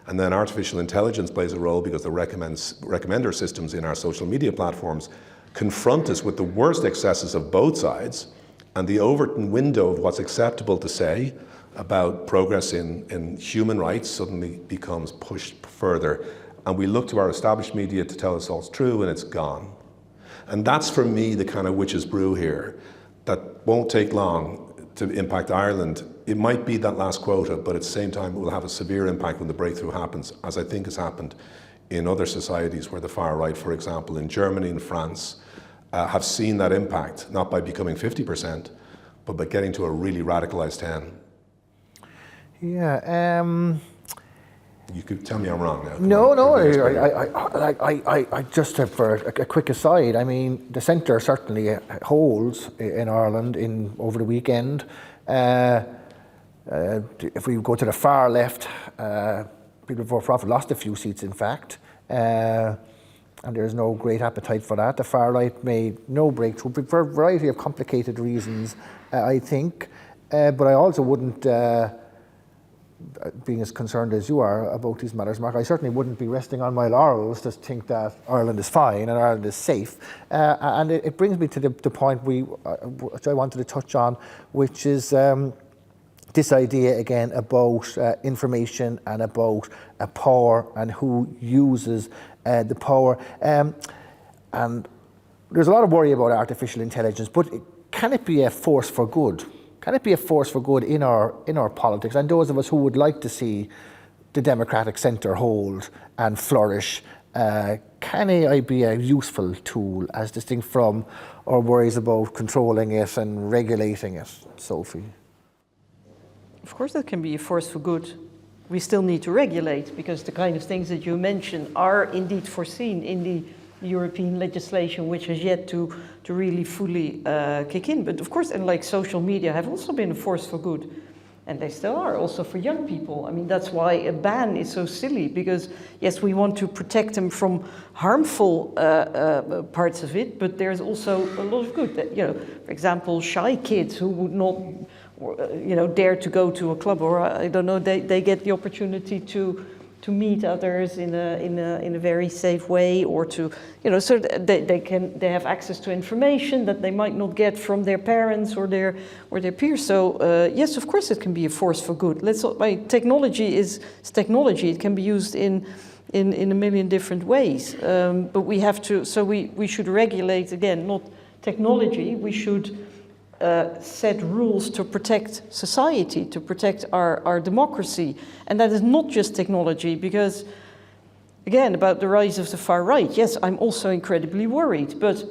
And then artificial intelligence plays a role because the recommender systems in our social media platforms confront us with the worst excesses of both sides, and the Overton window of what's acceptable to say about progress in human rights suddenly becomes pushed further. And we look to our established media to tell us all it's true, and it's gone. And that's for me the kind of witch's brew here that won't take long to impact Ireland. It might be that last quota, but at the same time it will have a severe impact when the breakthrough happens, as I think has happened in other societies where the far right, for example, in Germany and France, have seen that impact, not by becoming 50%, but by getting to a really radicalized 10. Yeah. You could tell me I'm wrong now. No. I just for a quick aside. I mean, the centre certainly holds in Ireland over the weekend. If we go to the far left, people for profit lost a few seats, in fact, and there's no great appetite for that. The far right made no breakthrough for a variety of complicated reasons, I think. But I also wouldn't. Being as concerned as you are about these matters, Mark, I certainly wouldn't be resting on my laurels to think that Ireland is fine and Ireland is safe. And it brings me to the point which I wanted to touch on, which is this idea again about information and about power and who uses the power. And there's a lot of worry about artificial intelligence, but can it be a force for good? Can it be a force for good in our politics? And those of us who would like to see the democratic centre hold and flourish, can AI be a useful tool as distinct from our worries about controlling it and regulating it, Sophie? Of course that can be a force for good. We still need to regulate because the kind of things that you mentioned are indeed foreseen in the European legislation, which has yet to really fully kick in. But of course, and like social media have also been a force for good. And they still are, also for young people. I mean, that's why a ban is so silly, because yes, we want to protect them from harmful parts of it, but there's also a lot of good. That, for example, shy kids who would not, dare to go to a club, or I don't know, they get the opportunity to meet others in a very safe way, or to, so they have access to information that they might not get from their parents or their peers. So yes, of course, it can be a force for good. Technology is technology. It can be used in a million different ways. But we have to. So we should regulate again, not technology. We should set rules to protect society, to protect our democracy. And that is not just technology, because, again, about the rise of the far right, yes, I'm also incredibly worried, but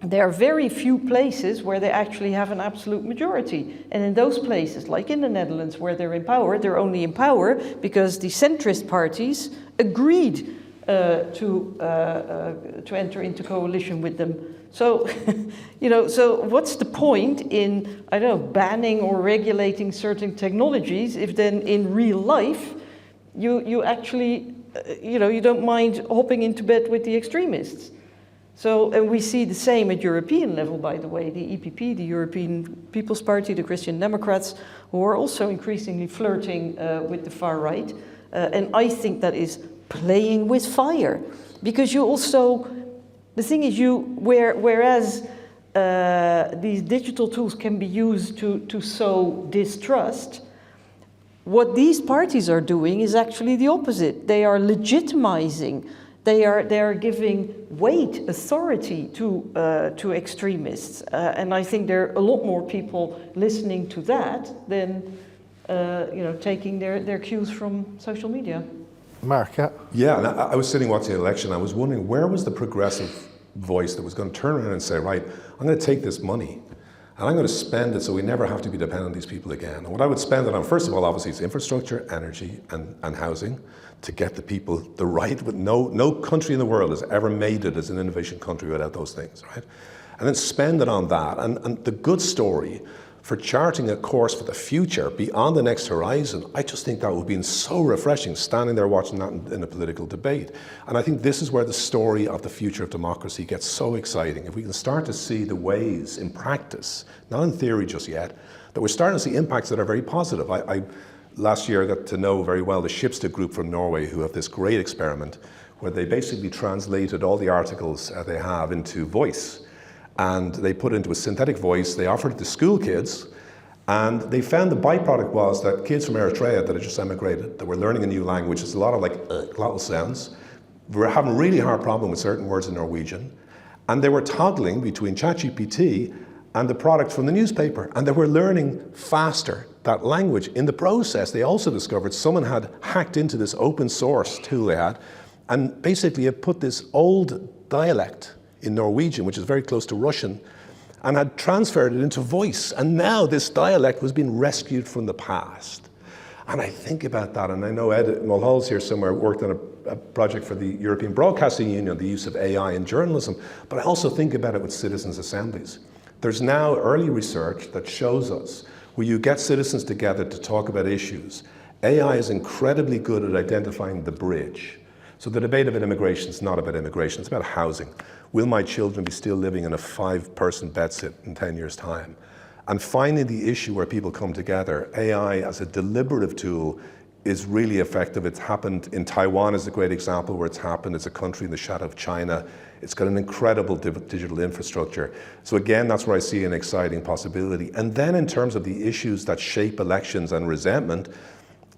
there are very few places where they actually have an absolute majority. And in those places, like in the Netherlands, where they're in power, they're only in power because the centrist parties agreed to enter into coalition with them. So, so what's the point in, I don't know, banning or regulating certain technologies if then in real life you actually, you don't mind hopping into bed with the extremists? So, and we see the same at European level, by the way, the EPP, the European People's Party, the Christian Democrats, who are also increasingly flirting with the far right. And I think that is playing with fire, because you also, the thing is, whereas these digital tools can be used to sow distrust, what these parties are doing is actually the opposite. They are legitimizing, they are giving weight, authority to extremists, and I think there are a lot more people listening to that than taking their cues from social media. Mark, yeah. Yeah, and I was sitting watching the election. I was wondering, where was the progressive voice that was going to turn around and say, right, I'm going to take this money and I'm going to spend it so we never have to be dependent on these people again. And what I would spend it on, first of all, obviously, is infrastructure, energy, and housing to get the people the right. But no country in the world has ever made it as an innovation country without those things, right? And then spend it on that. And the good story for charting a course for the future beyond the next horizon, I just think that would be so refreshing, standing there watching that in a political debate. And I think this is where the story of the future of democracy gets so exciting. If we can start to see the ways in practice, not in theory just yet, that we're starting to see impacts that are very positive. Last year I got to know very well the Schibsted group from Norway, who have this great experiment where they basically translated all the articles they have into voice. And they put it into a synthetic voice, they offered it to school kids, and they found the byproduct was that kids from Eritrea that had just emigrated, that were learning a new language, it's a lot of like glottal sounds, were having a really hard problem with certain words in Norwegian, and they were toggling between ChatGPT and the product from the newspaper, and they were learning faster that language. In the process, they also discovered someone had hacked into this open source tool they had, and basically had put this old dialect in Norwegian, which is very close to Russian, and had transferred it into voice. And now this dialect was being rescued from the past. And I think about that, and I know Ed Mulhall's here somewhere, worked on a project for the European Broadcasting Union, the use of AI in journalism, but I also think about it with citizens' assemblies. There's now early research that shows us where you get citizens together to talk about issues. AI is incredibly good at identifying the bridge. So the debate about immigration is not about immigration, it's about housing. Will my children be still living in a 5-person bedsit in 10 years' time? And finding the issue where people come together, AI as a deliberative tool is really effective. It's happened in Taiwan is a great example where it's happened. It's a country in the shadow of China. It's got an incredible digital infrastructure. So again, that's where I see an exciting possibility. And then in terms of the issues that shape elections and resentment,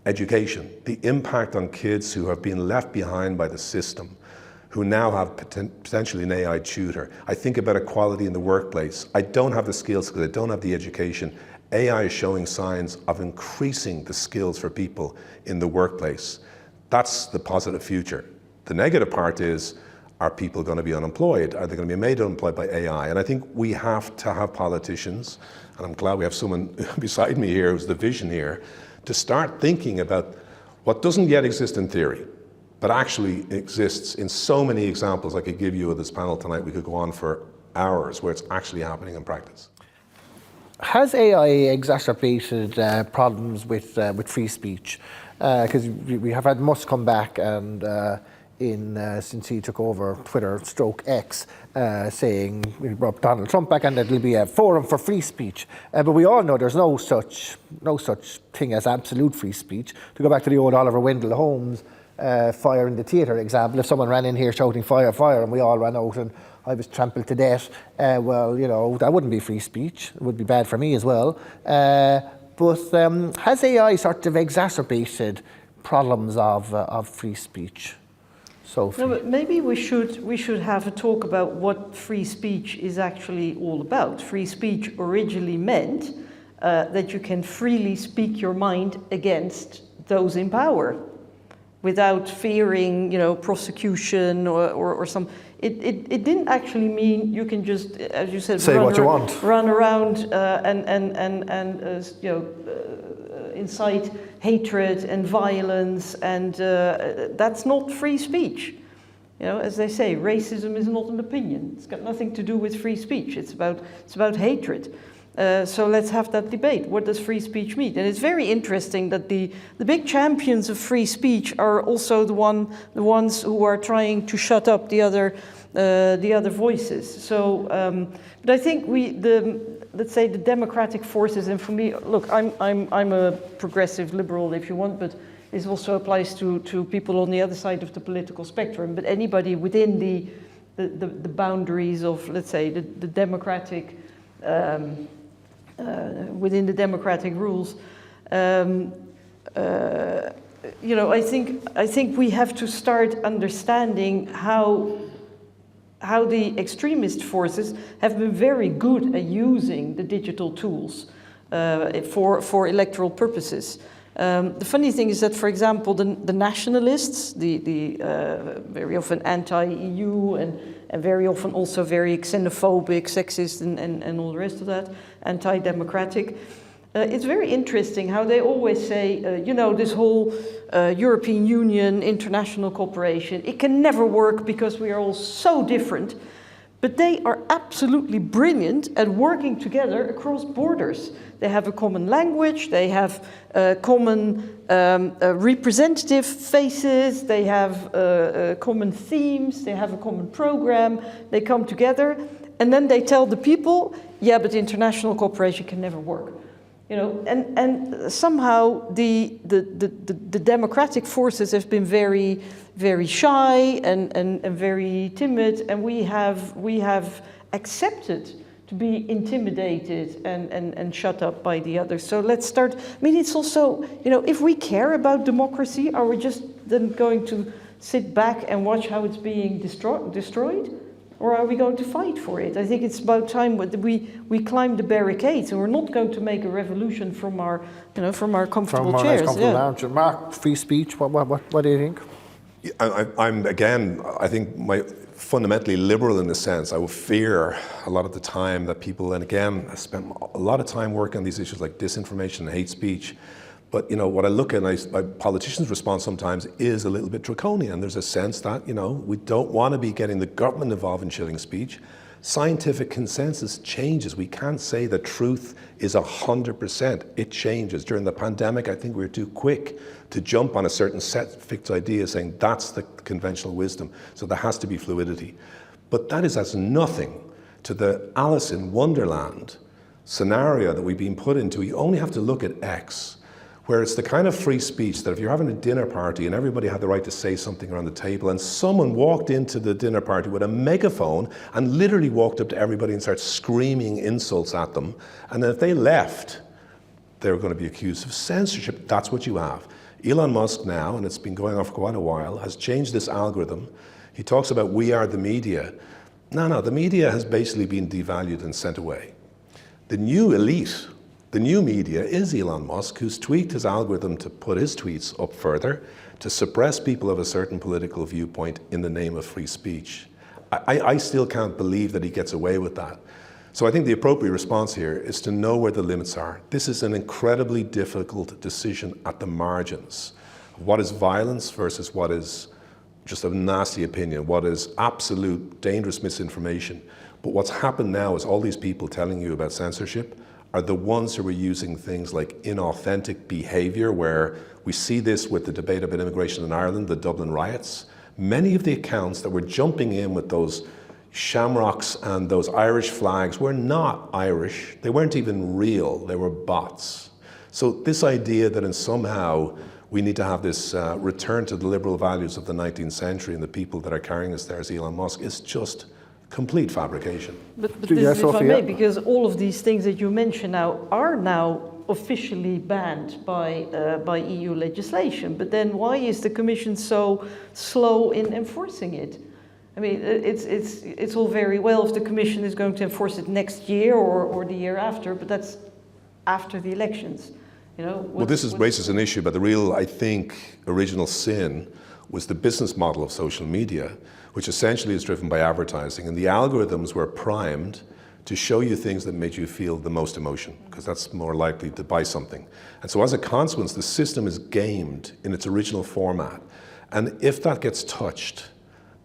education, the impact on kids who have been left behind by the system, who now have potentially an AI tutor. I think about equality in the workplace. I don't have the skills because I don't have the education. AI is showing signs of increasing the skills for people in the workplace. That's the positive future. The negative part is, are people going to be unemployed? Are they going to be made unemployed by AI? And I think we have to have politicians, and I'm glad we have someone beside me here who's the vision here, to start thinking about what doesn't yet exist in theory, but actually exists in so many examples I could give you of this panel tonight. We could go on for hours where it's actually happening in practice. Has AI exacerbated problems with free speech? Because we have had Musk come back and since he took over Twitter /X, saying we brought Donald Trump back and there'll be a forum for free speech. But we all know there's no such thing as absolute free speech. To go back to the old Oliver Wendell Holmes fire in the theatre example, if someone ran in here shouting fire, fire, and we all ran out and I was trampled to death, well, you know, that wouldn't be free speech. It would be bad for me as well. But has AI sort of exacerbated problems of free speech? Sophie. No, but maybe we should have a talk about what free speech is actually all about. Free speech originally meant that you can freely speak your mind against those in power, without fearing, you know, prosecution or some. It didn't actually mean you can just, as you said, say what you want, run around and incite hatred and violence, and that's not free speech. You know, as they say, racism is not an opinion. It's got nothing to do with free speech. It's about hatred. So let's have that debate. What does free speech mean? And it's very interesting that the big champions of free speech are also the ones who are trying to shut up the other voices. So, but I think let's say the democratic forces, and for me, look, I'm a progressive liberal, if you want, but this also applies to people on the other side of the political spectrum. But anybody within the boundaries of, let's say, the democratic. Within the democratic rules, you know, I think we have to start understanding how the extremist forces have been very good at using the digital tools for electoral purposes. The funny thing is that, for example, the nationalists, the very often anti-EU and very often also very xenophobic, sexist, and all the rest of that, anti-democratic. It's very interesting how they always say, this whole European Union, international cooperation, it can never work because we are all so different. But they are absolutely brilliant at working together across borders. They have a common language, they have common representative faces, they have common themes, they have a common program, they come together, and then they tell the people, yeah, but international cooperation can never work. And somehow the democratic forces have been very, very shy and very timid, and we have accepted to be intimidated and shut up by the others. So let's start. I mean, it's also, if we care about democracy, are we just then going to sit back and watch how it's being destroyed? Or are we going to fight for it? I think it's about time that we climb the barricades, and we're not going to make a revolution from our comfortable chairs. Lounge. Mark, free speech. What do you think? I'm again. I think fundamentally liberal in the sense. I would fear a lot of the time that people, and again, I spent a lot of time working on these issues like disinformation and hate speech. But what I look at, and politicians' response sometimes is a little bit draconian. There's a sense that we don't want to be getting the government involved in chilling speech. Scientific consensus changes. We can't say that truth is 100%. It changes. During the pandemic, I think we were too quick to jump on a certain set fixed idea, saying that's the conventional wisdom. So there has to be fluidity. But that is as nothing to the Alice in Wonderland scenario that we've been put into. You only have to look at X, where it's the kind of free speech that if you're having a dinner party and everybody had the right to say something around the table, and someone walked into the dinner party with a megaphone and literally walked up to everybody and started screaming insults at them, and then if they left, they were going to be accused of censorship. That's what you have. Elon Musk now, and it's been going on for quite a while, has changed this algorithm. He talks about we are the media. No, the media has basically been devalued and sent away. The new elite, the new media is Elon Musk, who's tweaked his algorithm to put his tweets up further, to suppress people of a certain political viewpoint in the name of free speech. I still can't believe that he gets away with that. So I think the appropriate response here is to know where the limits are. This is an incredibly difficult decision at the margins. What is violence versus what is just a nasty opinion, what is absolute dangerous misinformation. But what's happened now is all these people telling you about censorship are the ones who are using things like inauthentic behavior, where we see this with the debate about immigration in Ireland, the Dublin riots. Many of the accounts that were jumping in with those shamrocks and those Irish flags were not Irish. They weren't even real. They were bots. So this idea that in somehow we need to have this return to the liberal values of the 19th century and the people that are carrying us there as Elon Musk is just complete fabrication. But this is, if I may, because all of these things that you mention now are now officially banned by EU legislation. But then why is the Commission so slow in enforcing it? I mean, it's all very well if the Commission is going to enforce it next year or the year after, but that's after the elections. Well, this raises an issue, but the real, I think, original sin was the business model of social media, which essentially is driven by advertising. And the algorithms were primed to show you things that made you feel the most emotion, because that's more likely to buy something. And so as a consequence, the system is gamed in its original format. And if that gets touched,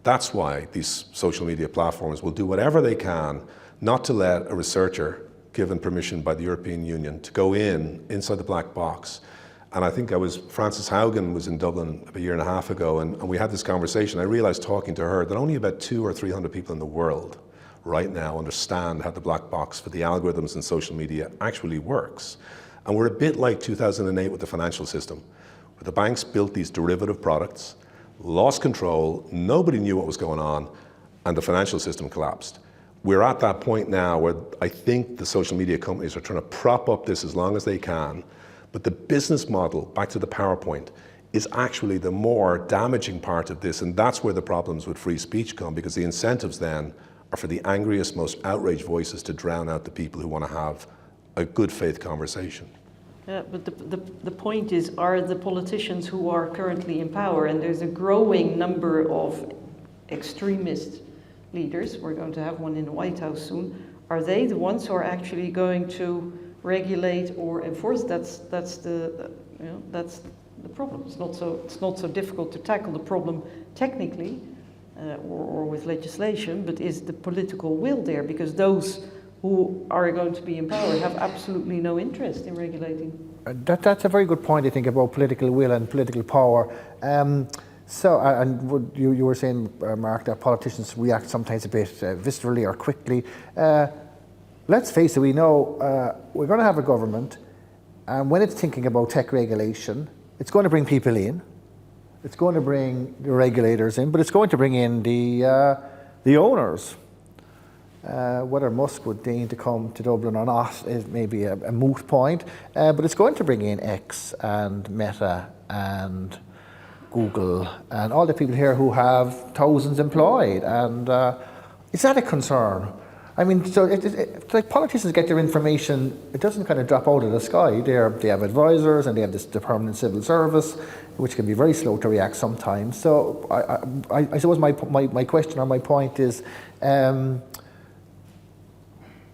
that's why these social media platforms will do whatever they can not to let a researcher given permission by the European Union to go inside the black box. And I think Frances Haugen was in Dublin about a year and a half ago, and we had this conversation. I realized talking to her that only about 200 or 300 people in the world right now understand how the black box for the algorithms in social media actually works. And we're a bit like 2008 with the financial system, where the banks built these derivative products, lost control, nobody knew what was going on, and the financial system collapsed. We're at that point now where I think the social media companies are trying to prop up this as long as they can. But the business model, back to the PowerPoint, is actually the more damaging part of this, and that's where the problems with free speech come, because the incentives then are for the angriest, most outraged voices to drown out the people who want to have a good faith conversation. Yeah, but the point is, are the politicians who are currently in power, and there's a growing number of extremist leaders, we're going to have one in the White House soon, are they the ones who are actually going to regulate or enforce? That's the problem. It's not so difficult to tackle the problem technically or with legislation, but is the political will there? Because those who are going to be in power have absolutely no interest in regulating. That's a very good point, I think, about political will and political power. So, and what you were saying, Mark, that politicians react sometimes a bit viscerally or quickly. Let's face it, we know we're going to have a government, and when it's thinking about tech regulation, it's going to bring people in, it's going to bring the regulators in, but it's going to bring in the owners. Whether Musk would deign to come to Dublin or not is maybe a moot point, but it's going to bring in X and Meta and Google and all the people here who have thousands employed, and is that a concern? I mean, so it's like politicians get their information, it doesn't kind of drop out of the sky. They have advisors and they have the permanent civil service, which can be very slow to react sometimes. So I suppose my question or my point is,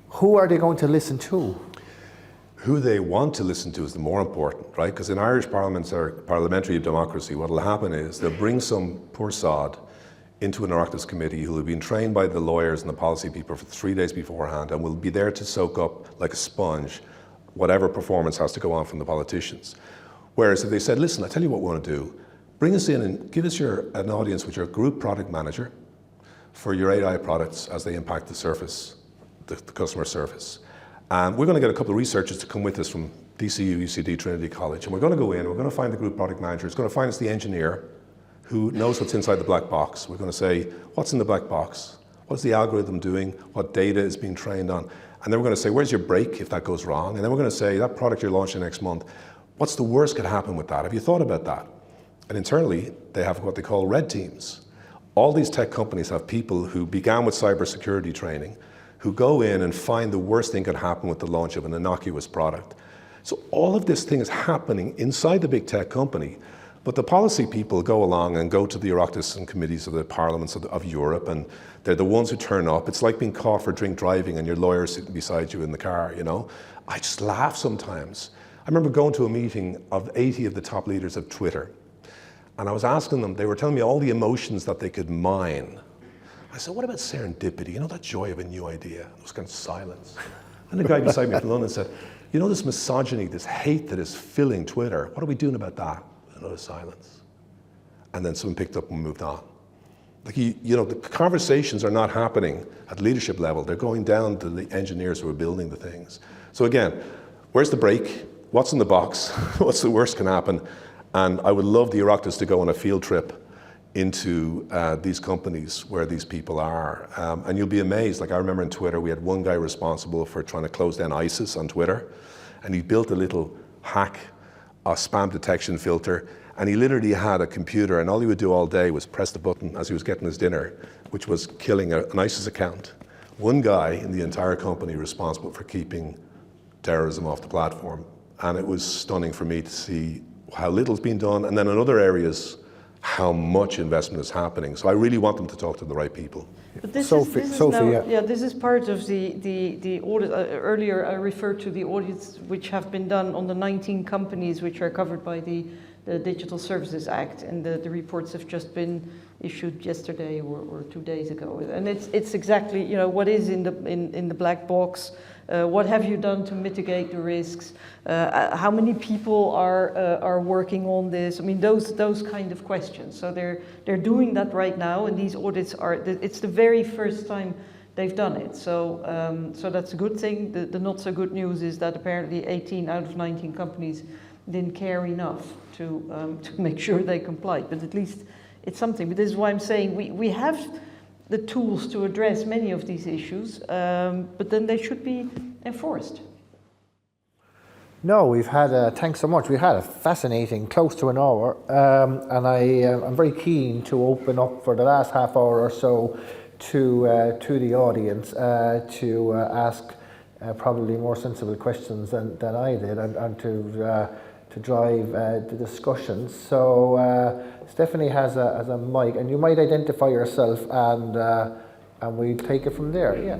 who are they going to listen to? Who they want to listen to is the more important, right? Because in Irish parliaments or parliamentary democracy, what will happen is they'll bring some poor sod into an Oireachtas committee who will have been trained by the lawyers and the policy people for 3 days beforehand and will be there to soak up like a sponge whatever performance has to go on from the politicians. Whereas if they said, listen, I tell you what we want to do, bring us in and give us an audience with your group product manager for your AI products as they impact the surface, the customer service. And we're going to get a couple of researchers to come with us from DCU, UCD, Trinity College, and we're going to go in, we're going to find the group product manager, it's going to find us the engineer who knows what's inside the black box. We're going to say, what's in the black box? What's the algorithm doing? What data is being trained on? And then we're going to say, where's your break if that goes wrong? And then we're going to say, that product you're launching next month, what's the worst could happen with that? Have you thought about that? And internally, they have what they call red teams. All these tech companies have people who began with cybersecurity training, who go in and find the worst thing could happen with the launch of an innocuous product. So all of this thing is happening inside the big tech company, but the policy people go along and go to the Oireachtas and committees of the parliaments of Europe, and they're the ones who turn up. It's like being caught for drink driving and your lawyer sitting beside you in the car, you know? I just laugh sometimes. I remember going to a meeting of 80 of the top leaders of Twitter, and I was asking them, they were telling me all the emotions that they could mine. I said, what about serendipity? You know, that joy of a new idea? It was kind of silence. And the guy beside me from London said, you know, this misogyny, this hate that is filling Twitter, what are we doing about that? Another silence. And then someone picked up and moved on. Like, you know, the conversations are not happening at leadership level. They're going down to the engineers who are building the things. So again, where's the break? What's in the box? What's the worst can happen? And I would love the Oireachtas to go on a field trip into these companies where these people are. And you'll be amazed. Like, I remember in Twitter, we had one guy responsible for trying to close down ISIS on Twitter. And he built a little hack, a spam detection filter. And he literally had a computer, and all he would do all day was press the button as he was getting his dinner, which was killing an ISIS account. One guy in the entire company responsible for keeping terrorism off the platform. And it was stunning for me to see how little's been done, and then in other areas, how much investment is happening. So I really want them to talk to the right people. But this Sophie, this is part of the audit. Earlier I referred to the audits which have been done on the 19 companies which are covered by the Digital Services Act, and the reports have just been issued yesterday or 2 days ago. And it's exactly, you know, what is in the black box. What have you done to mitigate the risks? How many people are working on this? I mean, those kind of questions. So they're doing that right now, and these audits it's the very first time they've done it. So so that's a good thing. The not so good news is that apparently 18 out of 19 companies didn't care enough to make sure they complied. But at least it's something. But this is why I'm saying we have the tools to address many of these issues, but then they should be enforced. No, we've had, thanks so much, we had a fascinating, close to an hour, and I'm very keen to open up for the last half hour or so to the audience to ask probably more sensible questions than I did, and to drive the discussions. So Stephanie has a mic, and you might identify yourself, and we take it from there. Yeah.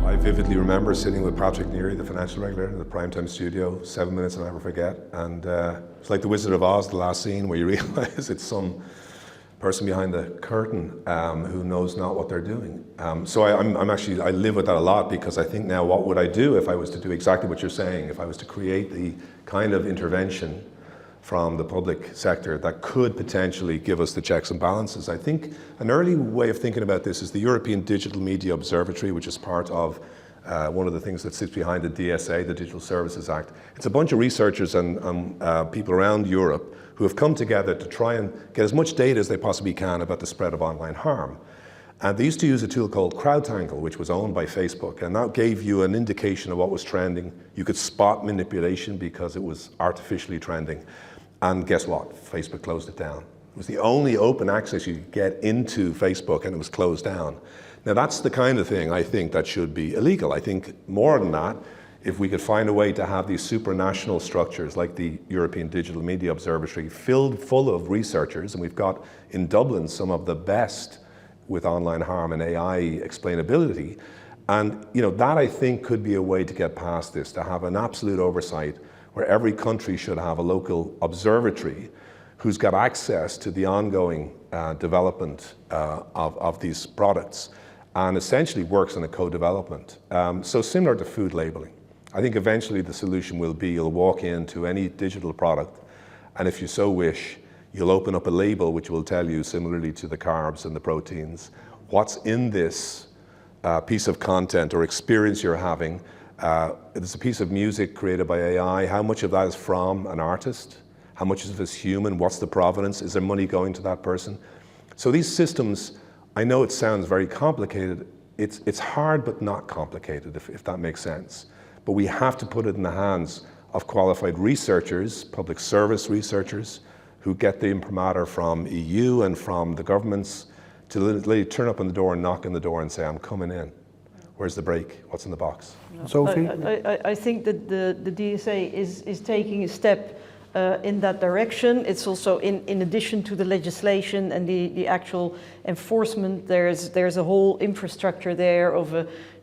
I vividly remember sitting with Patrick Neary, the financial regulator, in the primetime studio, 7 minutes I'll never forget. And it's like the Wizard of Oz, the last scene, where you realize it's some person behind the curtain who knows not what they're doing. So I live with that a lot, because I think now, what would I do if I was to do exactly what you're saying, if I was to create the kind of intervention from the public sector that could potentially give us the checks and balances. I think an early way of thinking about this is the European Digital Media Observatory, which is part of one of the things that sits behind the DSA, the Digital Services Act. It's a bunch of researchers and people around Europe who have come together to try and get as much data as they possibly can about the spread of online harm. And they used to use a tool called CrowdTangle, which was owned by Facebook, and that gave you an indication of what was trending. You could spot manipulation because it was artificially trending. And guess what? Facebook closed it down. It was the only open access you could get into Facebook, and it was closed down. Now, that's the kind of thing I think that should be illegal. I think more than that, if we could find a way to have these supranational structures like the European Digital Media Observatory filled full of researchers, and we've got in Dublin some of the best with online harm and AI explainability. And that I think could be a way to get past this, to have an absolute oversight where every country should have a local observatory who's got access to the ongoing development of these products, and essentially works on a co-development. So similar to food labeling. I think eventually the solution will be you'll walk into any digital product, and if you so wish, you'll open up a label which will tell you, similarly to the carbs and the proteins, what's in this piece of content or experience you're having. There's a piece of music created by AI. How much of that is from an artist? How much of it is human? What's the provenance? Is there money going to that person? So these systems, I know it sounds very complicated. It's hard but not complicated, if that makes sense. But we have to put it in the hands of qualified researchers, public service researchers, who get the imprimatur from EU and from the governments to literally turn up on the door and knock on the door and say, I'm coming in. Where's the break? What's in the box? Sophie? I think that the DSA is taking a step in that direction. It's also in addition to the legislation and the actual enforcement, there's a whole infrastructure there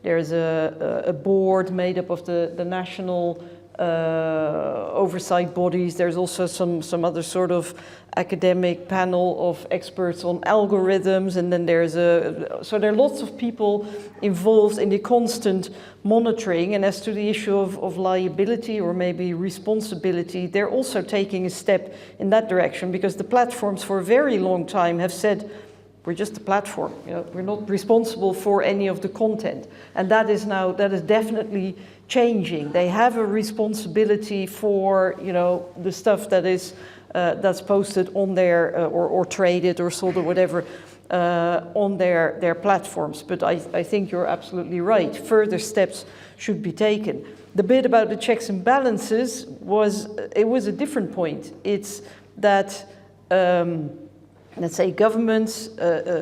there's a board made up of the national oversight bodies. There's also some other sort of academic panel of experts on algorithms, and then so there are lots of people involved in the constant monitoring. And as to the issue of liability or maybe responsibility, they're also taking a step in that direction, because the platforms for a very long time have said, we're just a platform, we're not responsible for any of the content. And that is definitely changing. They have a responsibility for, the stuff that is that's posted on their or traded or sold or whatever on their platforms. But I think you're absolutely right. Further steps should be taken. The bit about the checks and balances was a different point. It's that let's say governments,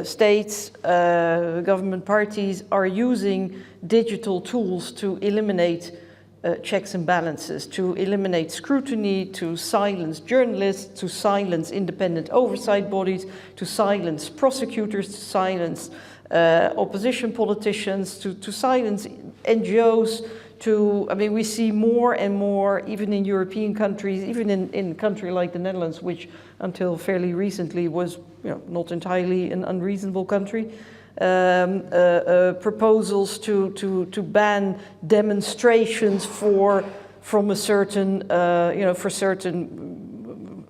states, government parties are using digital tools to eliminate checks and balances, to eliminate scrutiny, to silence journalists, to silence independent oversight bodies, to silence prosecutors, to silence opposition politicians, to silence NGOs. We see more and more, even in European countries, even in a country like the Netherlands, which until fairly recently was not entirely an unreasonable country, proposals to ban demonstrations from a certain for certain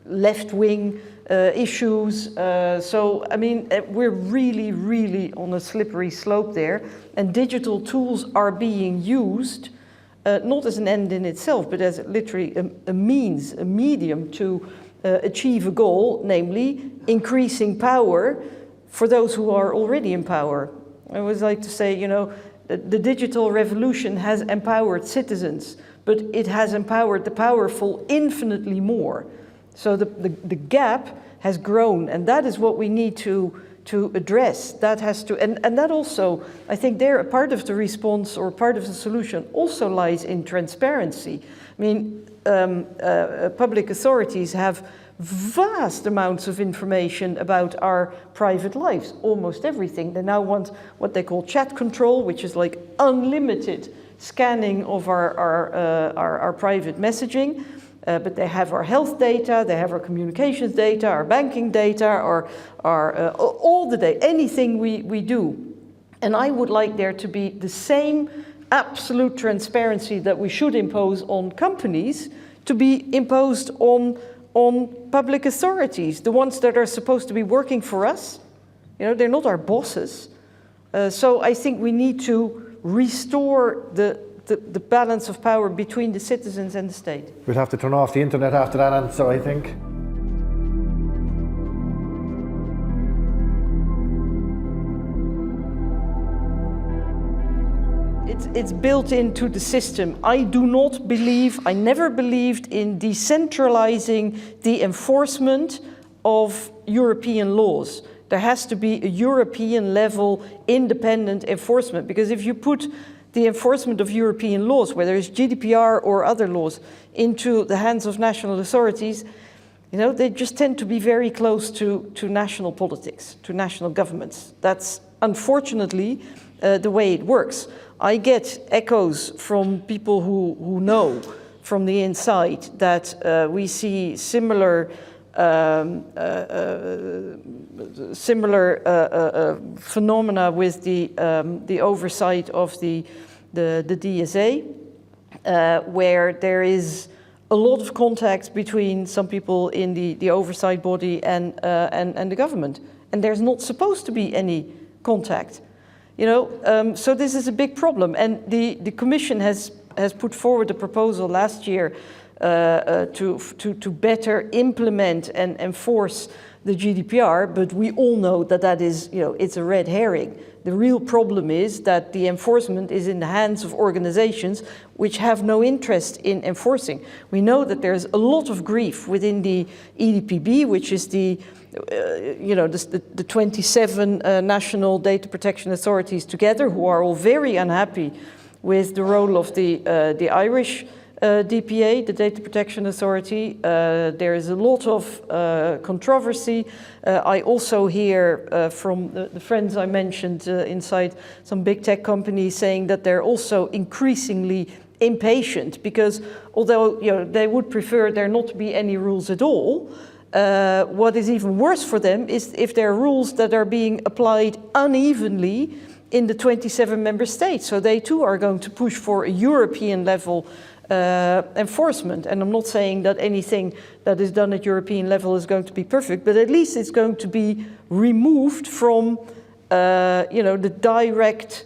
left-wing issues. We're really on a slippery slope there, and digital tools are being used not as an end in itself, but as literally a means, a medium to achieve a goal, namely increasing power for those who are already in power. I always like to say, the digital revolution has empowered citizens, but it has empowered the powerful infinitely more. So the gap has grown, and that is what we need to address. That has to, and that also, I think there, a part of the response or part of the solution also lies in transparency. I mean, public authorities have vast amounts of information about our private lives, almost everything. They now want what they call chat control, which is like unlimited scanning of our private messaging. But they have our health data, they have our communications data, our banking data, our all the data, anything we do. And I would like there to be the same absolute transparency that we should impose on companies to be imposed on public authorities, the ones that are supposed to be working for us. You know, they're not our bosses. So I think we need to restore the balance of power between the citizens and the state. We'll have to turn off the internet after that answer, I think. It's built into the system. I do not believe, I never believed in decentralizing the enforcement of European laws. There has to be a European level independent enforcement, because if you put the enforcement of European laws, whether it's GDPR or other laws, into the hands of national authorities, you know, they just tend to be very close to national politics, to national governments. That's unfortunately the way it works. I get echoes from people who know from the inside that we see similar phenomena with the oversight of the DSA, where there is a lot of contact between some people in the oversight body and the government, and there's not supposed to be any contact. You know, so this is a big problem, and the Commission has put forward a proposal last year to better implement and enforce the GDPR, but we all know that is, you know, it's a red herring. The real problem is that the enforcement is in the hands of organizations which have no interest in enforcing. We know that there's a lot of grief within the EDPB, which is the 27 national data protection authorities together, who are all very unhappy with the role of the Irish DPA, the Data Protection Authority. There is a lot of controversy. I also hear from the friends I mentioned inside some big tech companies saying that they're also increasingly impatient, because although, you know, they would prefer there not to be any rules at all, what is even worse for them is if there are rules that are being applied unevenly in the 27 member states. So they too are going to push for a European level enforcement. And I'm not saying that anything that is done at European level is going to be perfect, but at least it's going to be removed from the direct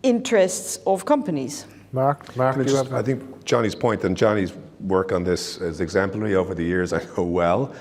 interests of companies. Mark, I think Johnny's point, and Johnny's work on this is exemplary over the years, I know well.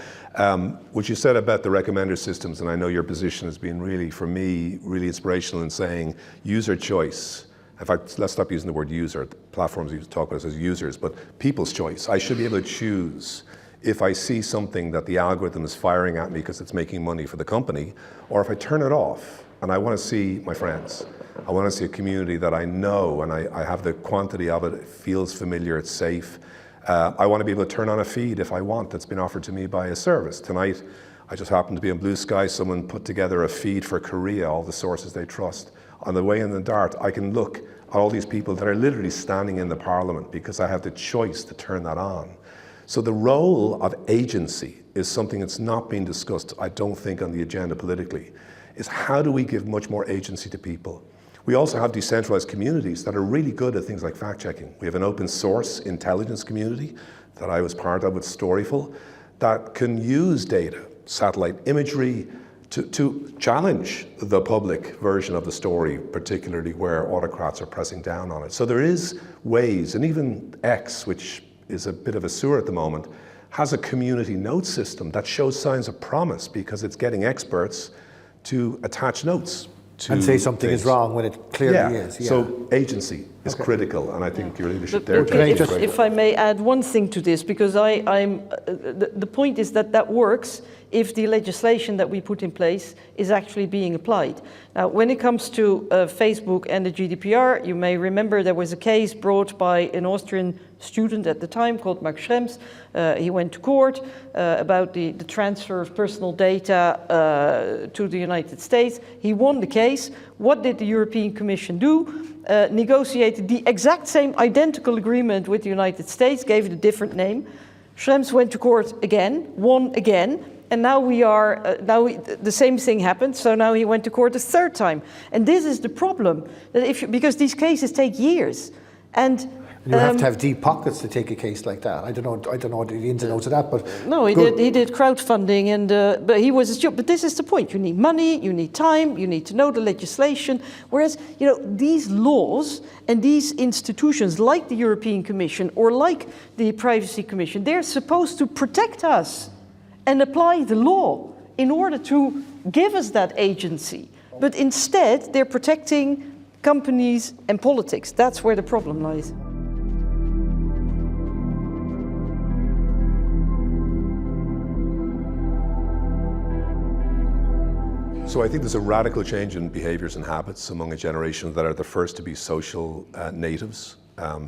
What you said about the recommender systems, and I know your position has been really, for me, really inspirational in saying user choice. In fact, let's stop using the word user. The platforms you talk about as users, but people's choice. I should be able to choose if I see something that the algorithm is firing at me because it's making money for the company, or if I turn it off and I want to see my friends. I want to see a community that I know and I have the quantity of it. It feels familiar, it's safe. I want to be able to turn on a feed if I want that's been offered to me by a service. Tonight, I just happened to be on Blue Sky. Someone put together a feed for Korea, all the sources they trust. On the way in the dart, I can look at all these people that are literally standing in the parliament because I have the choice to turn that on. So the role of agency is something that's not being discussed, I don't think, on the agenda politically, is how do we give much more agency to people? We also have decentralized communities that are really good at things like fact-checking. We have an open source intelligence community that I was part of with Storyful that can use data, satellite imagery, to challenge the public version of the story, particularly where autocrats are pressing down on it. So there is ways, and even X, which is a bit of a sewer at the moment, has a community note system that shows signs of promise because it's getting experts to attach notes to and say something things. is wrong when it clearly is. Yeah. So agency is critical, and I think your leadership But there. if I may add one thing to this, because the point is that works if the legislation that we put in place is actually being applied. Now, when it comes to Facebook and the GDPR, you may remember there was a case brought by an Austrian student at the time called Max Schrems. He went to court about the transfer of personal data to the United States. He won the case. What did the European Commission do? Negotiated the exact same identical agreement with the United States, gave it a different name. Schrems went to court again, won again, and now the same thing happened, so now he went to court a third time. And this is the problem, that because these cases take years. And you have to have deep pockets to take a case like that. I don't know the ins and outs of that, but no, he did crowdfunding, and but he was a job. But this is the point: you need money, you need time, you need to know the legislation. Whereas, these laws and these institutions, like the European Commission or like the Privacy Commission, they're supposed to protect us and apply the law in order to give us that agency. But instead, they're protecting companies and politics. That's where the problem lies. So I think there's a radical change in behaviours and habits among a generation that are the first to be social natives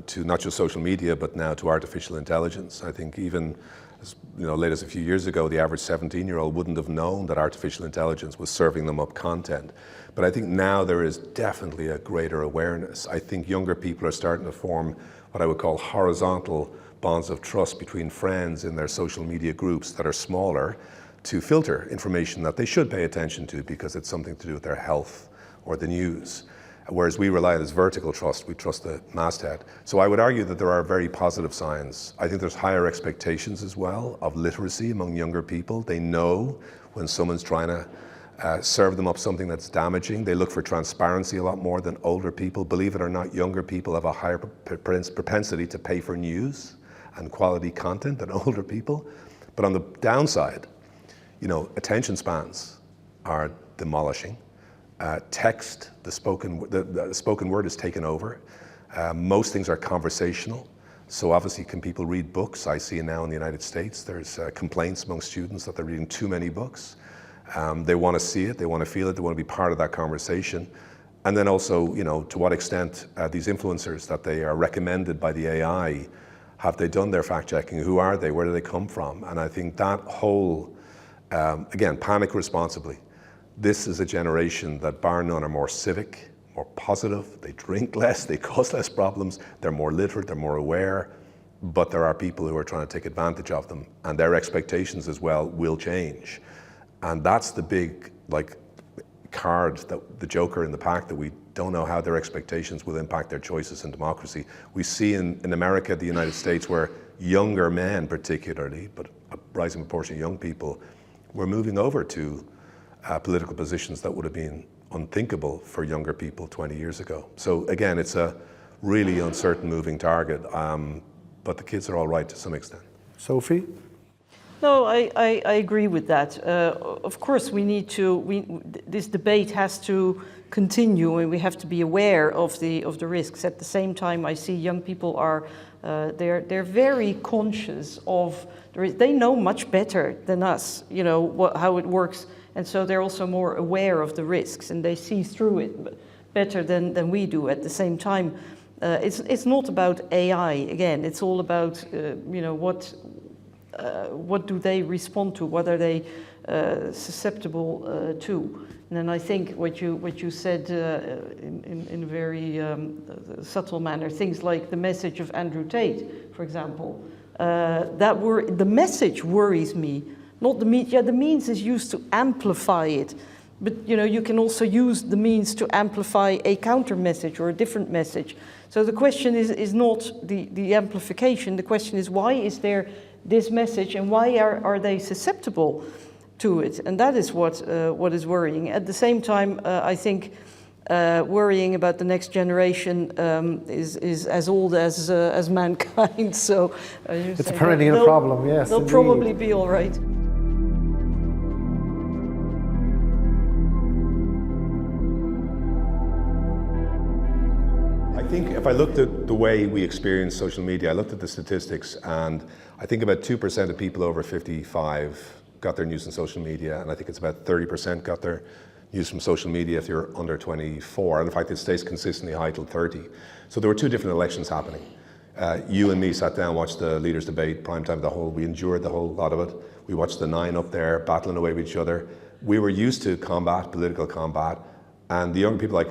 to not just social media, but now to artificial intelligence. I think even as late as a few years ago, the average 17-year-old wouldn't have known that artificial intelligence was serving them up content. But I think now there is definitely a greater awareness. I think younger people are starting to form what I would call horizontal bonds of trust between friends in their social media groups that are smaller, to filter information that they should pay attention to because it's something to do with their health or the news. Whereas we rely on this vertical trust, we trust the masthead. So I would argue that there are very positive signs. I think there's higher expectations as well of literacy among younger people. They know when someone's trying to serve them up something that's damaging. They look for transparency a lot more than older people. Believe it or not, younger people have a higher propensity to pay for news and quality content than older people. But on the downside, attention spans are demolishing. Text, the spoken word is taken over. Most things are conversational. So obviously, can people read books? I see now in the United States, there's complaints among students that they're reading too many books. They want to see it, they want to feel it, they want to be part of that conversation. And then also, to what extent these influencers that they are recommended by the AI, have they done their fact checking? Who are they? Where do they come from? And I think that whole again, panic responsibly. This is a generation that, bar none, are more civic, more positive. They drink less, they cause less problems. They're more literate, they're more aware. But there are people who are trying to take advantage of them, and their expectations as well will change. And that's the big, card, that the joker in the pack, that we don't know how their expectations will impact their choices in democracy. We see in America, the United States, where younger men particularly, but a rising proportion of young people, we're moving over to political positions that would have been unthinkable for younger people 20 years ago. So again, it's a really uncertain moving target, but the kids are all right to some extent. Sophie? No, I agree with that. Of course, this debate has to continue, and we have to be aware of the risks. At the same time, I see young people are they're very conscious of they know much better than us, how it works, and so they're also more aware of the risks, and they see through it better than we do. At the same time, it's not about AI again. It's all about what do they respond to? What are they susceptible to? And then I think what you said in a very subtle manner, things like the message of Andrew Tate, for example, the message worries me, not the means. Yeah, the means is used to amplify it, but you can also use the means to amplify a counter message or a different message. So the question is not the amplification. The question is, why is there this message, and why are they susceptible to it? And that is what is worrying. At the same time, I think worrying about the next generation is as old as mankind. So it's a perennial problem. Yes, they'll indeed. probably be all right. I think if I looked at the way we experience social media, I looked at the statistics, and I think about 2% of people over 55 got their news on social media, and I think it's about 30% got their news from social media if you're under 24. And in fact, it stays consistently high till 30. So there were two different elections happening. You and me sat down, watched the leaders debate, primetime, we endured the whole lot of it. We watched the 9 up there battling away with each other. We were used to combat, political combat, and the young people like,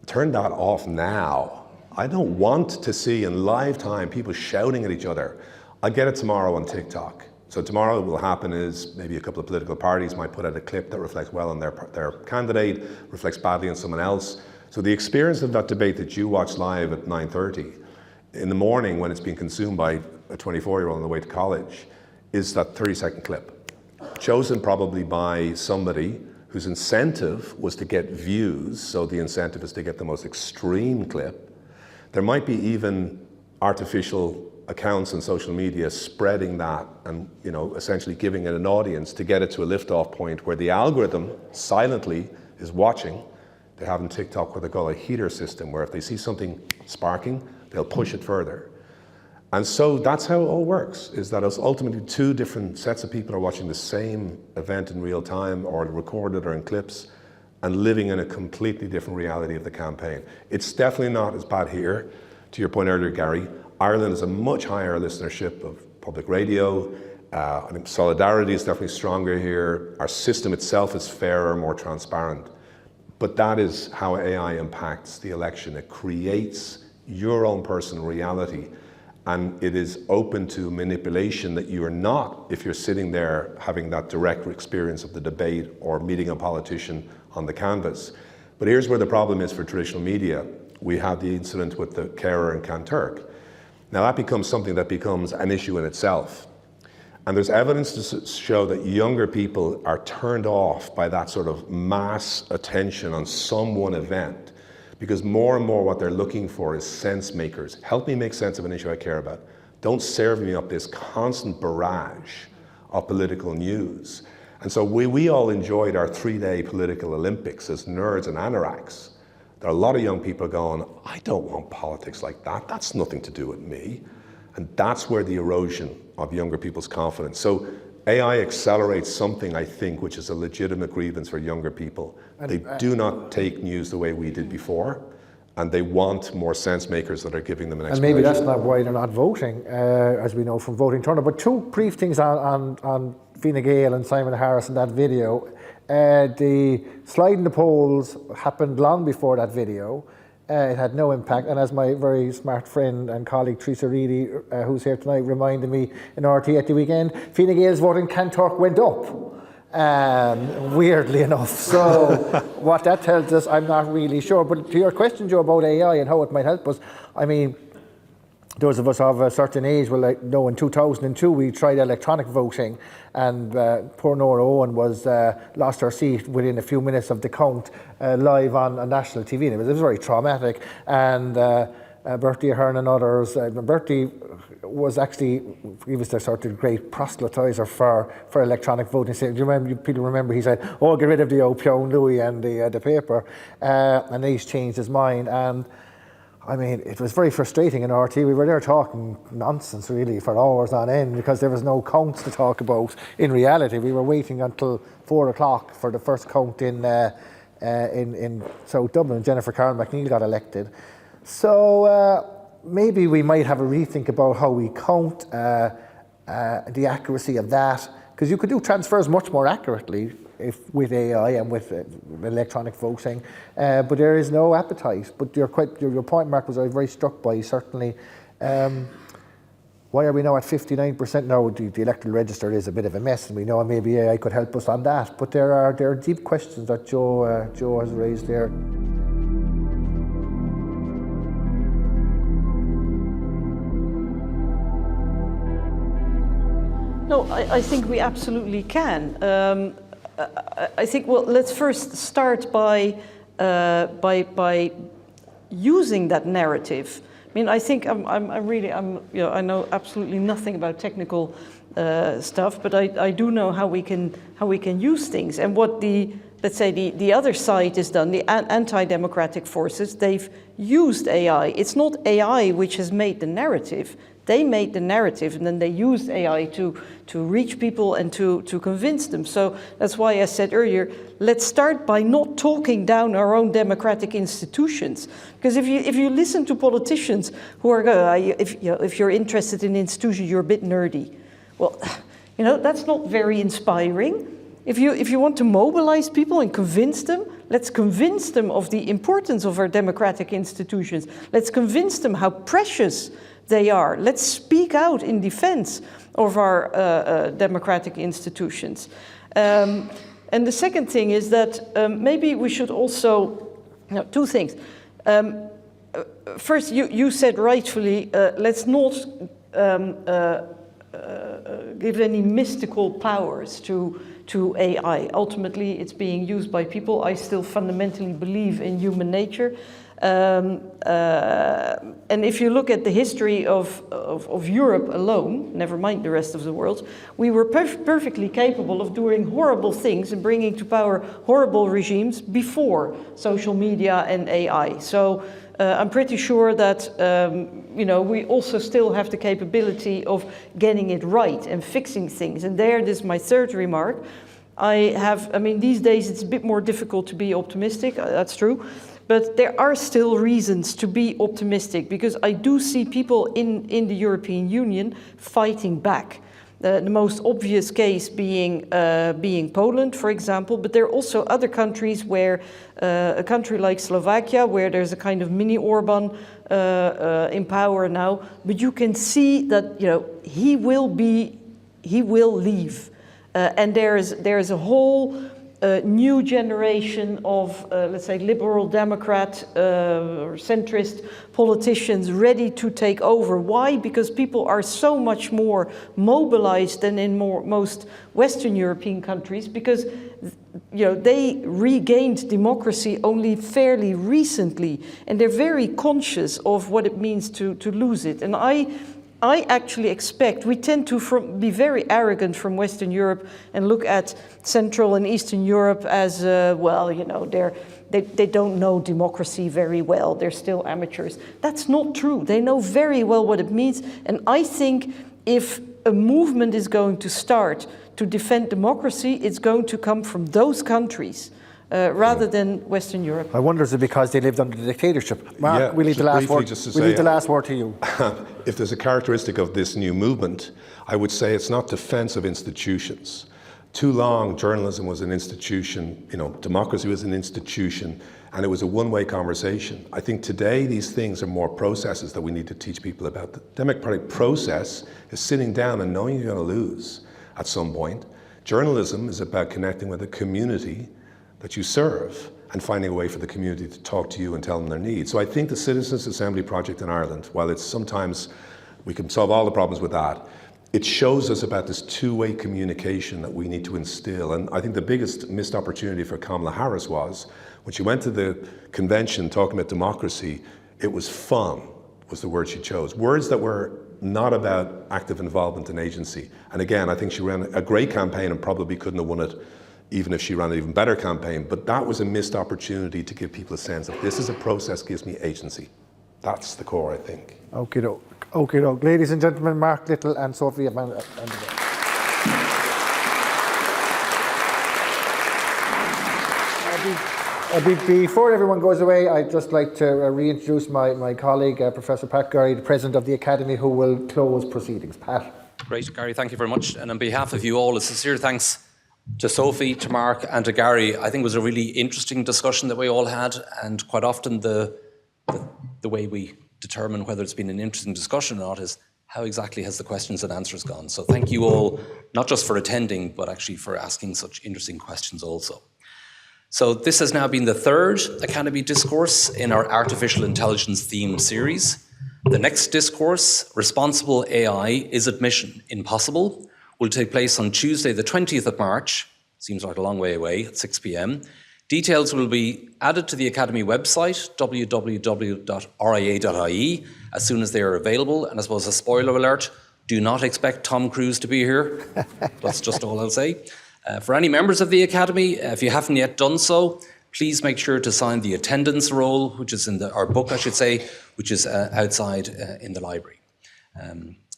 turn that off now. I don't want to see in live time people shouting at each other. I'll get it tomorrow on TikTok. So tomorrow what will happen is maybe a couple of political parties might put out a clip that reflects well on their candidate, reflects badly on someone else. So the experience of that debate that you watch live at 9:30 in the morning when it's being consumed by a 24-year-old on the way to college is that 30-second clip, chosen probably by somebody whose incentive was to get views, so the incentive is to get the most extreme clip. There might be even artificial accounts on social media spreading that and essentially giving it an audience to get it to a liftoff point where the algorithm silently is watching. They have in TikTok what they call a heater system, where if they see something sparking, they'll push it further. And so that's how it all works, is that ultimately two different sets of people are watching the same event in real time or recorded or in clips and living in a completely different reality of the campaign. It's definitely not as bad here. To your point earlier, Gary, Ireland has a much higher listenership of public radio. I think solidarity is definitely stronger here. Our system itself is fairer, more transparent. But that is how AI impacts the election. It creates your own personal reality, and it is open to manipulation that you are not if you're sitting there having that direct experience of the debate or meeting a politician on the canvas. But here's where the problem is for traditional media. We had the incident with the carer in Kanturk. Now that becomes something that becomes an issue in itself. And there's evidence to show that younger people are turned off by that sort of mass attention on some one event, because more and more what they're looking for is sense makers. Help me make sense of an issue I care about. Don't serve me up this constant barrage of political news. And so we all enjoyed our 3-day political Olympics as nerds and anoraks. There are a lot of young people going, I don't want politics like that. That's nothing to do with me. And that's where the erosion of younger people's confidence. So AI accelerates something, I think, which is a legitimate grievance for younger people. They do not take news the way we did before, and they want more sense makers that are giving them an explanation. And maybe that's not why they're not voting, as we know from voting turnout. But two brief things on Fine Gael and Simon Harris in that video. The slide in the polls happened long before that video. It had no impact, and as my very smart friend and colleague Teresa Reedy, who's here tonight, reminded me in RT at the weekend, Fine Gael's vote in Kanturk went up, weirdly enough. So what that tells us, I'm not really sure. But to your question, Joe, about AI and how it might help us, I mean, those of us of a certain age will know in 2002 we tried electronic voting, and poor Nora Owen was lost her seat within a few minutes of the count live on national TV. And it was very traumatic. And Bertie Ahern and others, Bertie was actually, he was the sort of great proselytizer for electronic voting. Do you remember? People remember he said, "Oh, get rid of the O'Pionn Louis and the paper," and he's changed his mind. And I mean, it was very frustrating in RT. We were there talking nonsense, really, for hours on end because there was no counts to talk about. In reality, we were waiting until 4 o'clock for the first count in South Dublin. Jennifer Carroll McNeil got elected. So maybe we might have a rethink about how we count the accuracy of that, because you could do transfers much more accurately with AI and with electronic voting, but there is no appetite. But your point, Mark, was I was very struck by, certainly. Why are we now at 59%? Now the electoral register is a bit of a mess, and we know maybe AI could help us on that. But there are deep questions that Joe has raised there. No, I think we absolutely can. I think, well, let's first start by using that narrative. I mean, I think I know absolutely nothing about technical stuff, but I do know how we can use things. And what let's say the other side has done, the anti-democratic forces, they've used AI. It's not AI which has made the narrative. They made the narrative, and then they used AI to reach people and to convince them. So that's why I said earlier, let's start by not talking down our own democratic institutions. Because if you listen to politicians who are, if you're interested in institutions, you're a bit nerdy. Well, that's not very inspiring. If you want to mobilize people and convince them, let's convince them of the importance of our democratic institutions. Let's convince them how precious they are. Let's speak out in defense of our democratic institutions. And the second thing is that maybe we should also, two things. First, you said rightfully, let's not give any mystical powers to AI. Ultimately, it's being used by people. I still fundamentally believe in human nature. And if you look at the history of Europe alone, never mind the rest of the world, we were perfectly capable of doing horrible things and bringing to power horrible regimes before social media and AI. So I'm pretty sure that we also still have the capability of getting it right and fixing things. And this is my third remark. These days it's a bit more difficult to be optimistic, that's true. But there are still reasons to be optimistic, because I do see people in the European Union fighting back. The most obvious case being Poland, for example, but there are also other countries where, a country like Slovakia, where there's a kind of mini Orban in power now, but you can see that he will leave, and there's a whole new generation of, let's say, liberal Democrat or centrist politicians ready to take over. Why? Because people are so much more mobilized than in most Western European countries, because they regained democracy only fairly recently, and they're very conscious of what it means to lose it. And I actually expect, we tend to be very arrogant from Western Europe and look at Central and Eastern Europe as, they don't know democracy very well, they're still amateurs. That's not true. They know very well what it means, and I think if a movement is going to start to defend democracy, it's going to come from those countries. Rather than Western Europe. I wonder, is it because they lived under the dictatorship? Mark, we leave the last word. The last word to you. If there's a characteristic of this new movement, I would say it's not defense of institutions. Too long, journalism was an institution, democracy was an institution, and it was a one-way conversation. I think today these things are more processes that we need to teach people about. The democratic process is sitting down and knowing you're going to lose at some point. Journalism is about connecting with a community that you serve and finding a way for the community to talk to you and tell them their needs. So I think the Citizens Assembly project in Ireland, while it's sometimes we can solve all the problems with that, it shows us about this two-way communication that we need to instill. And I think the biggest missed opportunity for Kamala Harris was when she went to the convention talking about democracy, it was fun, was the word she chose. Words that were not about active involvement in agency. And again, I think she ran a great campaign and probably couldn't have won it even if she ran an even better campaign. But that was a missed opportunity to give people a sense of this is a process, gives me agency. That's the core, I think. Okay, doke. Ladies and gentlemen, Mark Little and Sophie. Before everyone goes away, I'd just like to reintroduce my colleague, Professor Pat Gurry, the President of the Academy, who will close proceedings. Pat. Great, Gary, thank you very much. And on behalf of you all, a sincere thanks to Sophie, to Mark and to Gary. I think it was a really interesting discussion that we all had, and quite often the way we determine whether it's been an interesting discussion or not is how exactly has the questions and answers gone. So thank you all, not just for attending, but actually for asking such interesting questions also. So this has now been the third Academy Discourse in our Artificial Intelligence themed series. The next discourse, Responsible AI, Is It Mission Impossible?, will take place on Tuesday, the 20th of March, seems like a long way away, at 6 p.m. Details will be added to the Academy website, www.ria.ie, as soon as they are available. And I suppose a spoiler alert, do not expect Tom Cruise to be here. That's just all I'll say. For any members of the Academy, if you haven't yet done so, please make sure to sign the attendance roll, which is in our book, I should say, which is outside in the library.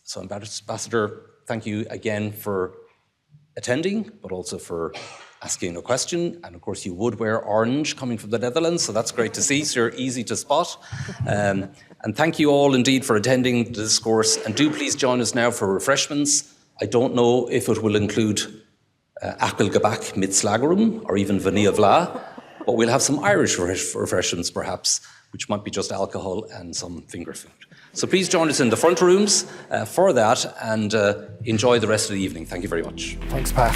So Ambassador, thank you again for attending, but also for asking a question. And of course, you would wear orange coming from the Netherlands, so that's great to see. So you're easy to spot. And thank you all indeed for attending the discourse. And do please join us now for refreshments. I don't know if it will include Appelgebak mit Slagerum or even Vanilla Vla, but we'll have some Irish refreshments perhaps, which might be just alcohol and some finger food. So please join us in the front rooms for that, and enjoy the rest of the evening. Thank you very much. Thanks, Pat.